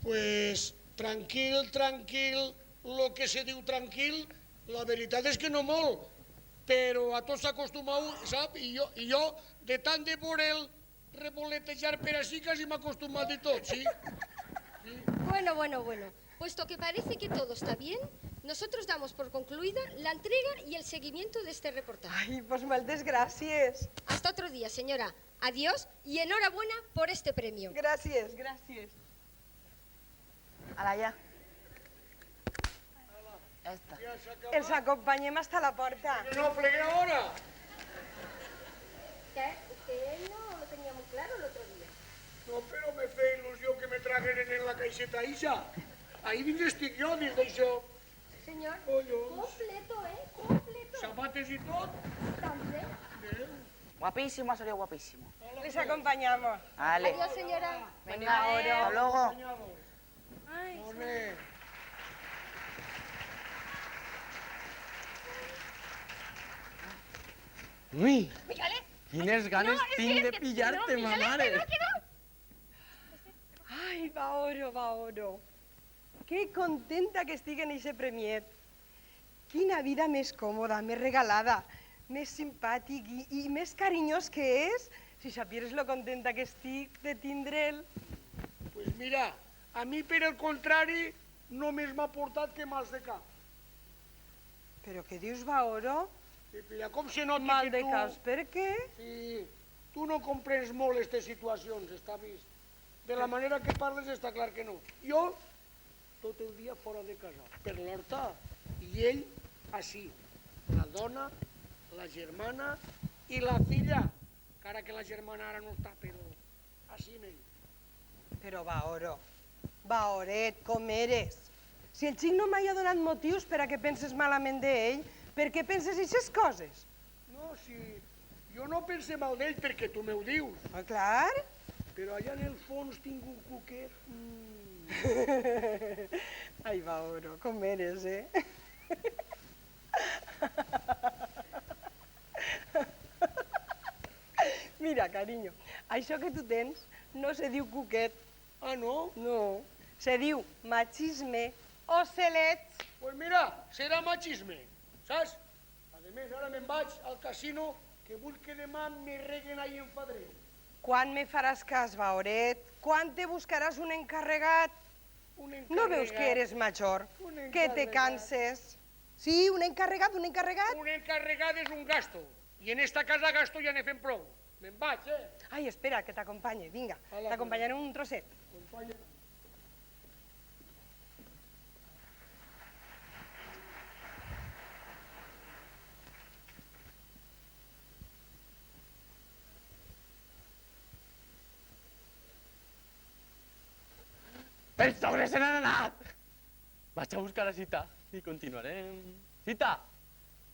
S3: Pues tranquil, tranquil, lo que se diu tranquil, la veritat és que no molt, però a tot s'acostumau, sap? I jo, de tant de veure'l revolotejar per així, quasi m'ha acostumat de tot, sí?
S2: Bueno, puesto que parece que todo está bien, nosotros damos por concluida la entrega y el seguimiento de este reportaje.
S1: ai, pues moltes gràcies.
S2: Hasta otro día, señora. Adiós y enhorabuena por este premio.
S6: Ya está.
S3: Ya se acabó.
S1: Els acompanyem hasta la porta.
S3: Que no plegué ahora.
S2: ¿Qué? ¿Usted no lo tenía muy claro el otro día?
S3: No, pero me fe il·lusió que me tragueren en la caixeta Isa. Ahí dins estic jo, dins d'això.
S2: Señor,
S3: Collons.
S2: completo, ¿eh? Completo.
S3: Sabates i tot.
S2: También.
S6: Guapísimo, ha salido guapísimo.
S1: Les acompanyamos.
S6: Vale.
S2: Adiós, señora.
S6: Venga, hasta luego.
S4: Ay,
S3: Molt bé.
S7: Uy, quines ganes tinc de pillarte, ma mare.
S1: Ai, va oro. Que contenta que estic en eixe premiet. Quina vida més còmoda, més regalada, més simpàtic i més carinyós que és. Si sapieres lo contenta que estic de tindre'l.
S3: Pues mira, a mi per el contrari només m'ha portat que mals de cap.
S1: Però què dius, va oro?
S3: I mira, com se nota
S1: Mal
S3: que
S1: de
S3: tu...
S1: caps, per què?
S3: Sí, tu no comprens molt aquestes situacions, està vist. De la manera que parles està clar que no. Jo, tot el dia fora de casa, per l'horta, i ell, així. La dona, la germana i la filla, encara que la germana ara no està, però així amb ell.
S1: Però va oro, va oret, com eres? Si el xic no m'ha donat motius per a que penses malament d'ell, per què penses aquestes coses?
S3: No, si jo no pense mal d'ell perquè tu m'ho dius,
S1: Ah, clar?
S3: però allà en el fons tinc un cuquet.
S1: Ai, va oro, com eres, eh? Mira, carinyo, això que tu tens no se diu cuquet,
S3: Ah, no?
S1: no. Se diu machisme o celets.
S3: Pues mira, serà machisme, saps? A més, ara me'n vaig al casino que vull que demà me reguen ahí en fadreu.
S1: Quan me faràs cas, Vaoret? Quan te buscaràs un encarregat?
S3: Un
S1: No veus que eres major?
S3: Un
S1: Que te
S3: encarregat.
S1: canses? Sí, un encarregat, un encarregat?
S3: Un encarregat és un gasto, i en esta casa gasto ja ne fem prou. Me'n vaig,
S1: Ai, espera, que t'acompanyi, vinga.
S3: Hola,
S1: T'acompanyaré un trosset.
S3: Acompanya.
S7: Els sogres se n'han anat! Vaig a buscar a Cita i continuarem. Cita!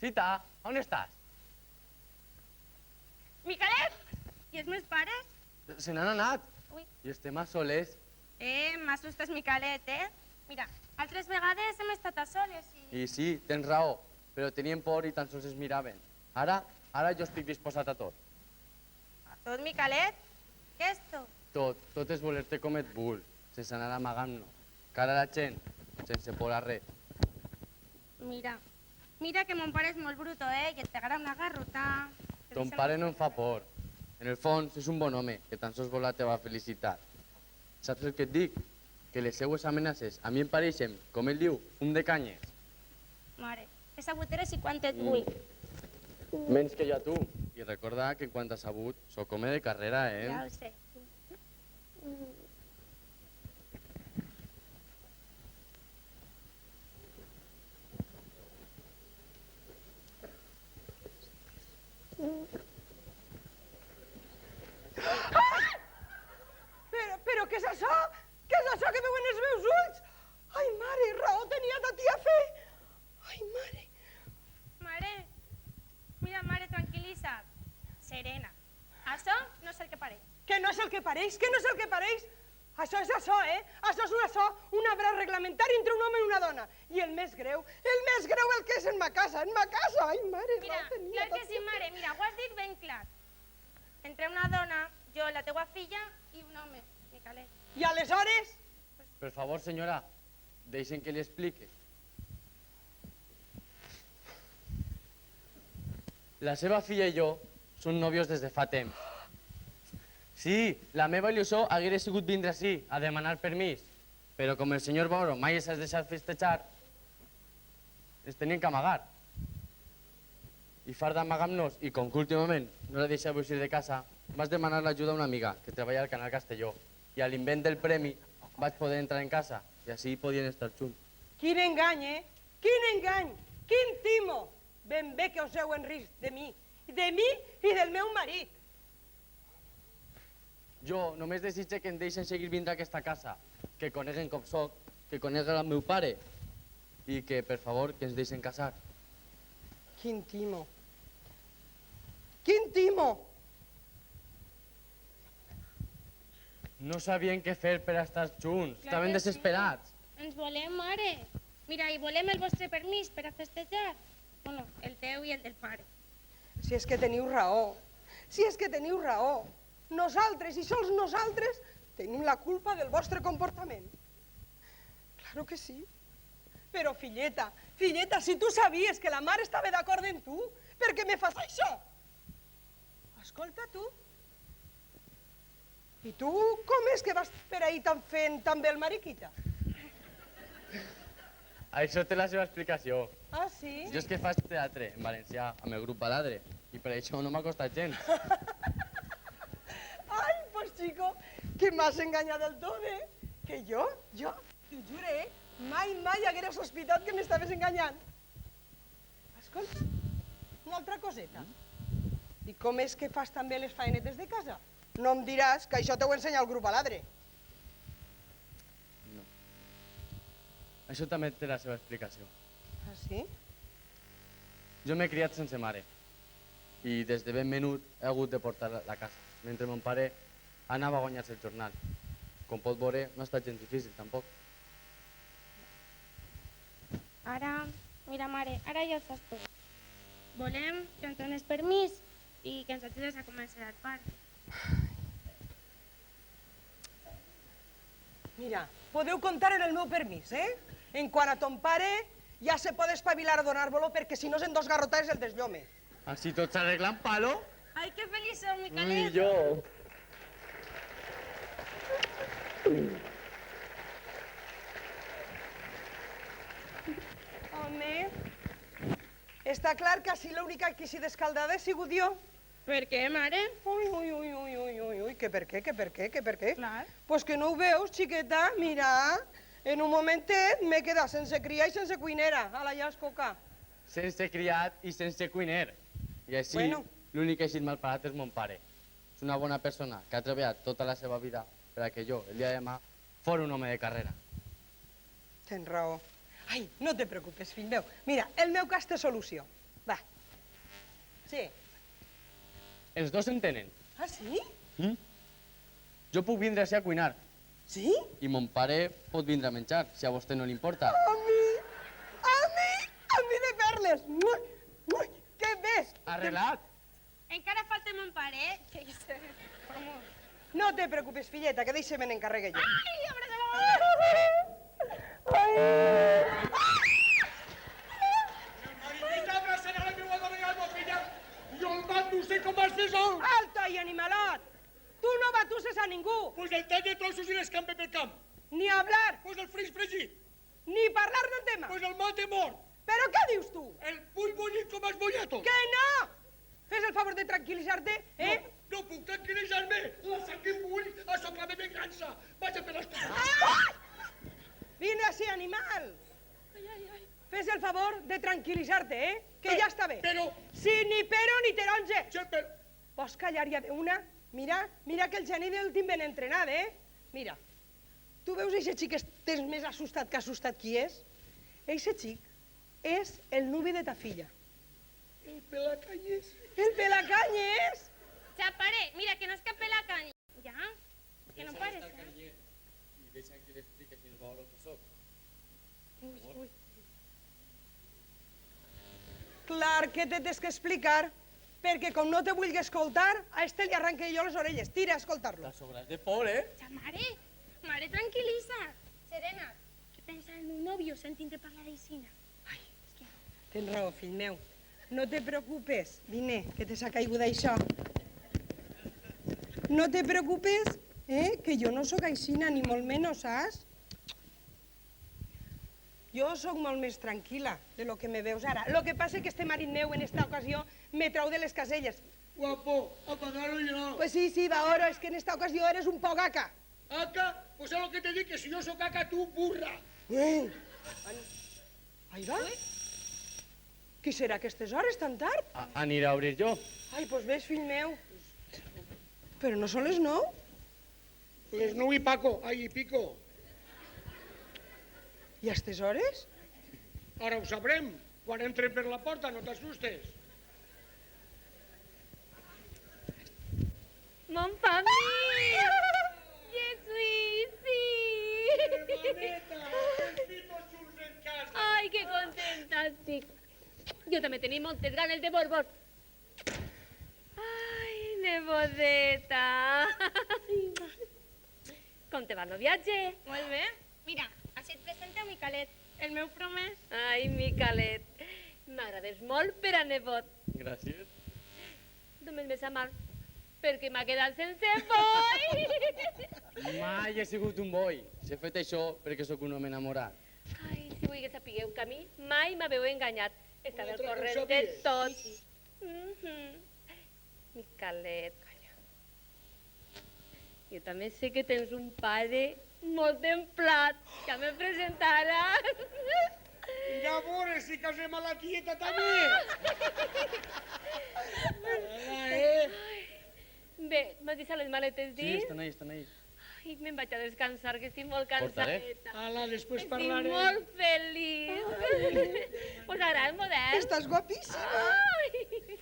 S7: Cita, on estàs?
S4: Micalet! I els meus pares?
S7: Se n'han anat.
S4: Ui.
S7: I estem a soles.
S4: M'assustes, Micalet, Mira, altres vegades hem estat a soles i...
S7: I sí, tens raó, però tenien por i tan sols es miraven. Ara jo estic disposat a tot.
S4: A tot, Micalet? Què és tot?
S7: Tot és voler-te com et vull, sense anar amagant-nos. Cara a la gent, sense por a res.
S4: Mira que mon pare és molt bruto, i et pegarà una garrota.
S7: Ton pare no em fa por. En el fons és un bon home, que tan sols vol la teva felicitat. Saps el que et dic? Que les seues amenaces a mi em pareixen, com ell diu, fum de canyes.
S4: Mare, esa botera sí quan et vull.
S7: Menys que jo a tu. I recorda que en quant a sabut, sóc home de carrera,
S4: Ja ho sé.
S1: Però què és això? Què és això que veuen els meus ulls? Ai, mare, raó tenia ta tia Fe. Ai, mare.
S4: Mare, mira, mare, tranquil·litza't. Serena. Això no és el que pareix.
S1: Que no és el que pareix, que no és el que pareix. Això és això, Això és un abraç reglamentari entre un home i una dona. I el més greu el que és en ma casa, Ai, mare,
S4: Mira,
S1: raó tenia
S4: clar
S1: ta
S4: que sí, mare, mira, ho has dit ben clar. Entre una dona, jo, la teua filla, i un home, Micalet.
S1: I aleshores?
S7: Per favor, senyora, deixen que li explique. La seva filla i jo som nòvios des de fa temps. Sí, la meva il·lusió haguera sigut vindre ací a demanar permís, però com el senyor Mauro mai s'ha deixat festejar, ens tenien que amagar. I far d'amagar-nos, i com que últimament no la deixava eixir de casa, vaig demanar l'ajuda a una amiga que treballa al Canal Castelló, i a l'invent del premi vaig poder entrar en casa, i així podien estar junts.
S1: Quin engany, Quin engany, quin timo. Ben bé que us heu en risc de mi i del meu marit.
S7: Jo només desitge que em deixen seguir vindre a aquesta casa, que coneguen com soc, que coneguen el meu pare i que, per favor, que ens deixen casar.
S1: Quin timo. Quin timo.
S7: No sabien què fer per estar junts, estaven desesperats.
S4: Ens volem, mare. Mira, i volem el vostre permís per a festejar. Bueno, el teu i el del pare.
S1: Si és que teniu raó, si és que teniu raó. Nosaltres, i sols nosaltres, tenim la culpa del vostre comportament. Claro que sí. Però, filleta, si tu sabies que la mare estava d'acord amb tu, per què me fas això? Escolta, tu. I tu com és que vas per ahir tan fent tan bé el mariquita?
S7: Això té la seva explicació.
S1: Ah, sí?
S7: Jo és que faig teatre en valencià amb el grup Baladre i per això no m'ha costat gens.
S1: Ai, pues chico, que m'has enganyat del tot, eh? Que jo, t'ho jure, mai haguera sospitat que m'estaves enganyant. Escolta, una altra coseta. I com és que fas també les faenetes de casa? No em diràs que això t'ho ensenya el grup Baladre.
S7: No. Això també té la seva explicació.
S1: Ah, sí?
S7: Jo m'he criat sense mare i des de ben menut he hagut de portar la casa, mentre mon pare anava a guanyar-se el jornal. Com pot veure, no ha estat gens difícil, tampoc.
S4: Ara, mira, mare, ara ja ho saps tu. Volem que ens dones permís i que ens ajudes a convèncer el pare.
S1: Mira, podeu comptar en el meu permís, eh? En quant a ton pare, ja se pot espavilar a donar-vos-lo perquè si no en 2 garrotades el desllome.
S7: Així tot s'arregla en palo?
S4: Ai, que feliç som,
S7: I
S4: Micalet!
S7: jo.
S1: Home, està clar que així l'única que s'hi descaldada he sigut jo.
S4: Per què, mare?
S1: Ui, que per què?
S4: Clar.
S1: Pues que no ho veus, xiqueta, mira, en un momentet m'he quedat sense criar i sense cuinera, a la llascoca.
S7: Sense criat i sense cuiner. I així,
S1: Bueno.
S7: l'únic que ha eixit mal parat és mon pare. És una bona persona que ha treballat tota la seva vida per a que jo, el dia de demà, fos un home de carrera.
S1: Tens raó. Ai, no te preocupes, fill meu. Mira, el meu cas té solució. Va. Sí.
S7: Els dos s'entenen.
S1: Ah, sí?
S7: Jo puc vindre així a cuinar
S1: Sí?
S7: i mon pare pot vindre a menjar, si a vostè no li importa.
S1: A mi de perles. Ui, què ves?
S7: Arreglat!
S4: Encara falta mon pare, eh? Que jo sé. Vamos.
S1: No te preocupes, filleta, que deixe me n'encarregue jo.
S4: Ai, obre de la
S3: Maritita, abraçarà la meua dona i la meva filla. Jo el batusser com has de sol.
S1: Alta i animalot! Tu no batusses a ningú,
S3: Pues el tall de trossos i l'escampe pel camp.
S1: ni hablar,
S3: Pues el fris fregit.
S1: ni parlar del tema.
S3: Pues el mate mort.
S1: Però què dius tu?
S3: El puny bullit com els bollatos.
S1: Que no! Fes el favor de tranquil·litzar-te, eh?
S3: No puc tranquil·litzar-me. La sang que bull, això clama vengança. Vaja per les coses.
S1: Vine així, animal. Fes el favor de tranquil·litzar-te, eh? Que ja està bé.
S3: Però,
S1: Sí, ni pero ni taronja.
S3: sempre...
S1: Vols callar ja d'una? Mira que el gener el tinc ben entrenat, eh? Mira, tu veus eixe xic que estàs més assustat que assustat qui és? Eixe xic és el nuvi de ta filla.
S3: El pelacanyes.
S1: El pelacanyes!
S4: Chapare, mira, que no escape la caña. Ya, que no pares, eh?
S7: I deixa que l'explique si no veu el que soc.
S1: Clar que te tens que explicar, perquè com no te vulgui escoltar, a este li arranque jo les orelles. Tira a escoltar-lo.
S7: Les obres de por, eh?
S4: Ya, mare, tranquil·litza. Serena, què pensa el meu nòvio sentint-te parlar d'Aicina?
S1: Tens raó, fill meu. No te preocupes. Vine, que te s'ha caigut això. No te preocupes, que jo no sóc aixina, ni molt menys, saps? Jo sóc molt més tranquil·la de lo que me veus ara. Lo que passa és que este marit meu en esta ocasió me trau de les caselles.
S3: Guapo, apagar-lo ja.
S1: Pues sí, va, oro, és que en esta ocasió eres un poc aca.
S3: Aca, pues es lo que te dic, que si yo soy caca, tú burra.
S1: Ahí va. Qui serà a aquestes hores, tan tard?
S7: Aniré a obrir jo.
S1: Ai, doncs ves, fill meu. Però no són les 9?
S3: Les 9 i Paco, ai, i pico.
S1: I a aquestes hores?
S3: Ara ho sabrem. Quan entre per la porta, no t'assustes.
S5: Mon papi! Jesús, sí!
S3: Hermaneta, els junts en casa.
S5: Ai, que contenta estic. Jo també tenia moltes ganes de borbot. Ai, nebodeta. Com te va el viatge?
S4: Molt bé. Mira, així et presento a Micalet, el meu promès.
S5: Ai, Micalet, m'agrades molt per a nebot.
S7: Gràcies.
S5: Només me sap mal, perquè m'ha quedat sense boi.
S7: Mai he sigut un boi. S'he fet això perquè sóc un home enamorat.
S5: Ai, si vull que sapigueu que a mi mai m'haveu enganyat. Estava al
S3: Una altra
S5: corrent
S3: cosa
S5: de
S3: més.
S5: tot. Micalet, calla. Jo també sé que tens un pare molt templat, que me presentaràs.
S3: Ja a veure si casem a la tieta també.
S5: Bé, m'has deixat les maletes
S7: Sí,
S5: dins?
S7: estan ahí, estan ahí.
S5: Ai, me'n vaig a descansar, que estic molt
S7: Portaré.
S5: cansadeta.
S3: Ala, després
S5: Estic
S3: parlarem.
S5: molt feliç. Us agrada el model?
S1: Estàs guapíssima.
S5: Ai,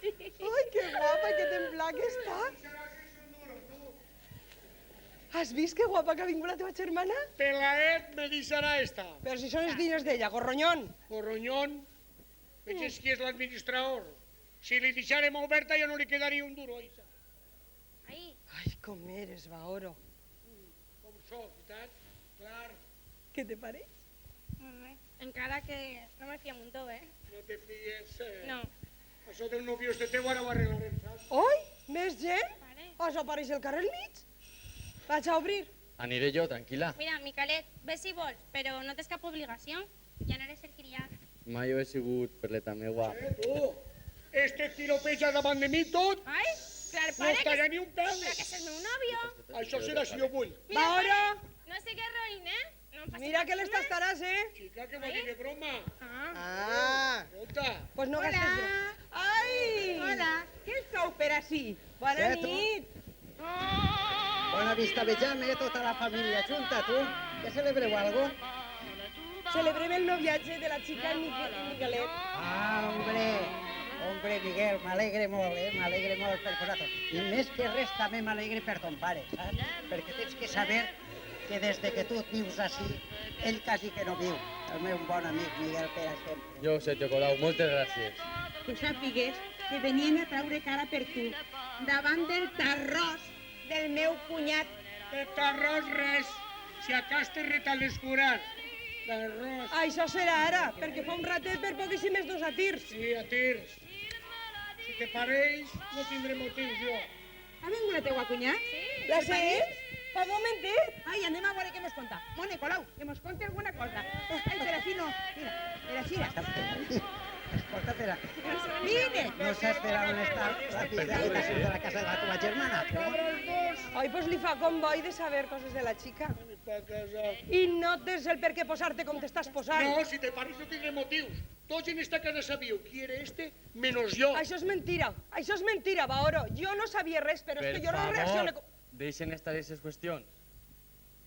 S5: sí.
S1: Ai, que guapa, que templada que està. Has vist que guapa que ha vingut la teva germana?
S3: Pelaet me deixarà esta.
S1: Però si són els diners d'ella, gorronyón.
S3: Corroñón, veig qui és l'administrador. Si li deixarem oberta ja no li quedaria un duro. Isa.
S4: Ai,
S1: Ai, com eres, Baoro.
S3: Com soc, veritat? Clar,
S1: Què te pareix?
S4: molt bé. Encara que no me fia muntó, eh?
S3: no te fies.
S4: No.
S3: Això del nòvio este teu ara ho arreglarem, saps?
S1: Oi, més gent?
S4: Pare.
S1: Això apareix al carrer al mig? Vaig a obrir.
S7: Aniré jo, tranquil·la.
S4: Mira, Micalet, ves si vols, però no tens cap obligació. Ja no eres el criat.
S7: Mai ho he sigut per l'eta meua.
S3: Tu, este tiropeja davant de mi tot,
S4: Ai, clar,
S3: no
S4: pare,
S3: estarà ni un pèl.
S4: però que és el meu nòvio.
S3: Això serà si jo vull.
S4: Mira,
S1: Baoro,
S4: pare, no sigues roïn, eh? No em facis
S1: mira que
S4: cas,
S1: les
S4: home.
S1: tastaràs, eh?
S3: Xica, que vol dir de broma.
S4: Ah.
S1: Ah,
S3: Escolta,
S1: pues no
S8: Hola.
S1: gastes broma. Ai!
S8: Hola, què sou per així?
S1: Bona
S9: Què, tu?
S1: nit.
S9: Bona vista vejame, tota la família junta, tu. Que celebreu algo?
S1: Celebrem el noviatge de la xica Miguelet.
S9: Ah, hombre, Miguel, m'alegre molt, m'alegre molt per vosaltres. I més que res també m'alegre per ton pare, saps? Perquè tens que saber que des de que tu vius així, ell quasi que no viu. El meu bon amic Miguel, per exemple.
S7: Jo ho sé, tio Colau, moltes gràcies.
S8: Que sàpigues que venien a traure cara per tu davant del tarròs del meu cunyat.
S3: de t'arròs res. Si a cas te ret al descurar. D'arròs.
S1: Això serà ara, perquè fa un ratet per poquíssimes dos a tirs.
S3: Sí, a tirs. Si te pareix, no tindré motius jo.
S8: Ha vingut la teua cunyat?
S1: La sents? Fa un momentet.
S8: Ai, anem a veure què mos conta. Mone, Colau, que mos conti alguna cosa. Ai, per així no. Mira, per així.
S9: Escolta, Pere,
S8: Vine!
S9: no saps per on està la filla de la casa de la teva germana?
S1: Ai, pues li fa com boi de saber coses de la xica.
S3: Pa casar.
S1: I no tens el per què posar-te com t'estàs posant.
S3: No, si te pareix no tindré motius. Tots en esta casa sabíeu qui era este, menos jo.
S1: Això és mentira, Baoro. Jo no sabia res, però és
S7: Per
S1: que jo no reacciono...
S7: favor, deixen estar aquestes qüestions.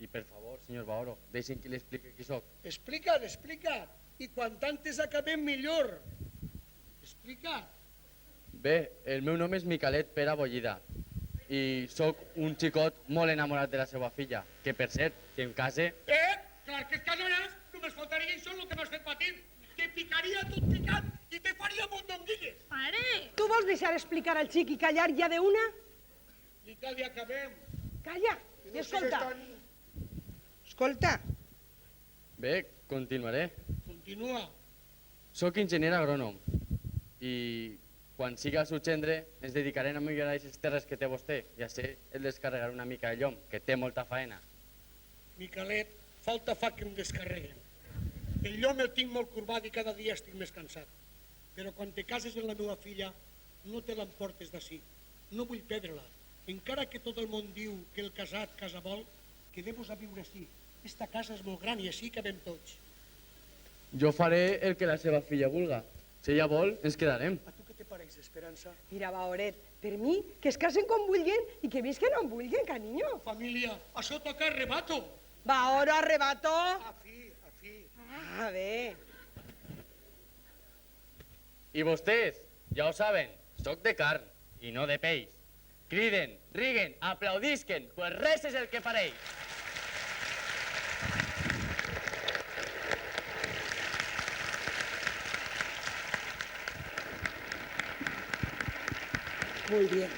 S7: I per favor, senyor Baoro, deixen que li expliqui qui sóc.
S3: Explica't, explica't. I quan tantes acabem millor. Explica't.
S7: Bé, el meu nom és Micalet Pere Bollida i sóc un xicot molt enamorat de la seva filla, que per cert, si em case,
S3: Clar que et casaràs, només faltaria això el que m'has fet patir. Te picaria tot picant i te faria mondonguilles.
S4: Pare!
S1: Tu vols deixar explicar al xic i callar ja de una?
S3: I tal dia acabem.
S1: Calla
S3: I
S1: i
S3: no
S1: escolta.
S3: sigues tan-
S1: Escolta.
S7: bé, continuaré.
S3: Continua.
S7: Soc enginyer agrònom i quan siga el seu gendre ens dedicarem a millorar aquestes terres que té vostè i així el descarregaré una mica de llom, que té molta faena.
S3: Micalet, falta fa que em descarreguen. El llom el tinc molt curvat i cada dia estic més cansat. Però quan te cases amb la meva filla, no te l'emportes d'ací. No vull perdre-la. Encara que tot el món diu que el casat casa vol, quedem-nos a viure així. Esta casa és molt gran i així cabem tots.
S7: Jo faré el que la seva filla vulga. Si ella vol, ens quedarem.
S3: A tu què te pareix, Esperança?
S1: Mira, Baoret, per mi, que es casen com vulguen i que visquen on vulguen, cariño.
S3: Família, això toca arrebato.
S1: Baoro, arrebato.
S3: A fi, a fi.
S1: A ver.
S7: I vostès, ja ho saben, sóc de carn i no de peix. Criden, riguen, aplaudisquen, pues res és el que faré.
S1: Muy bien.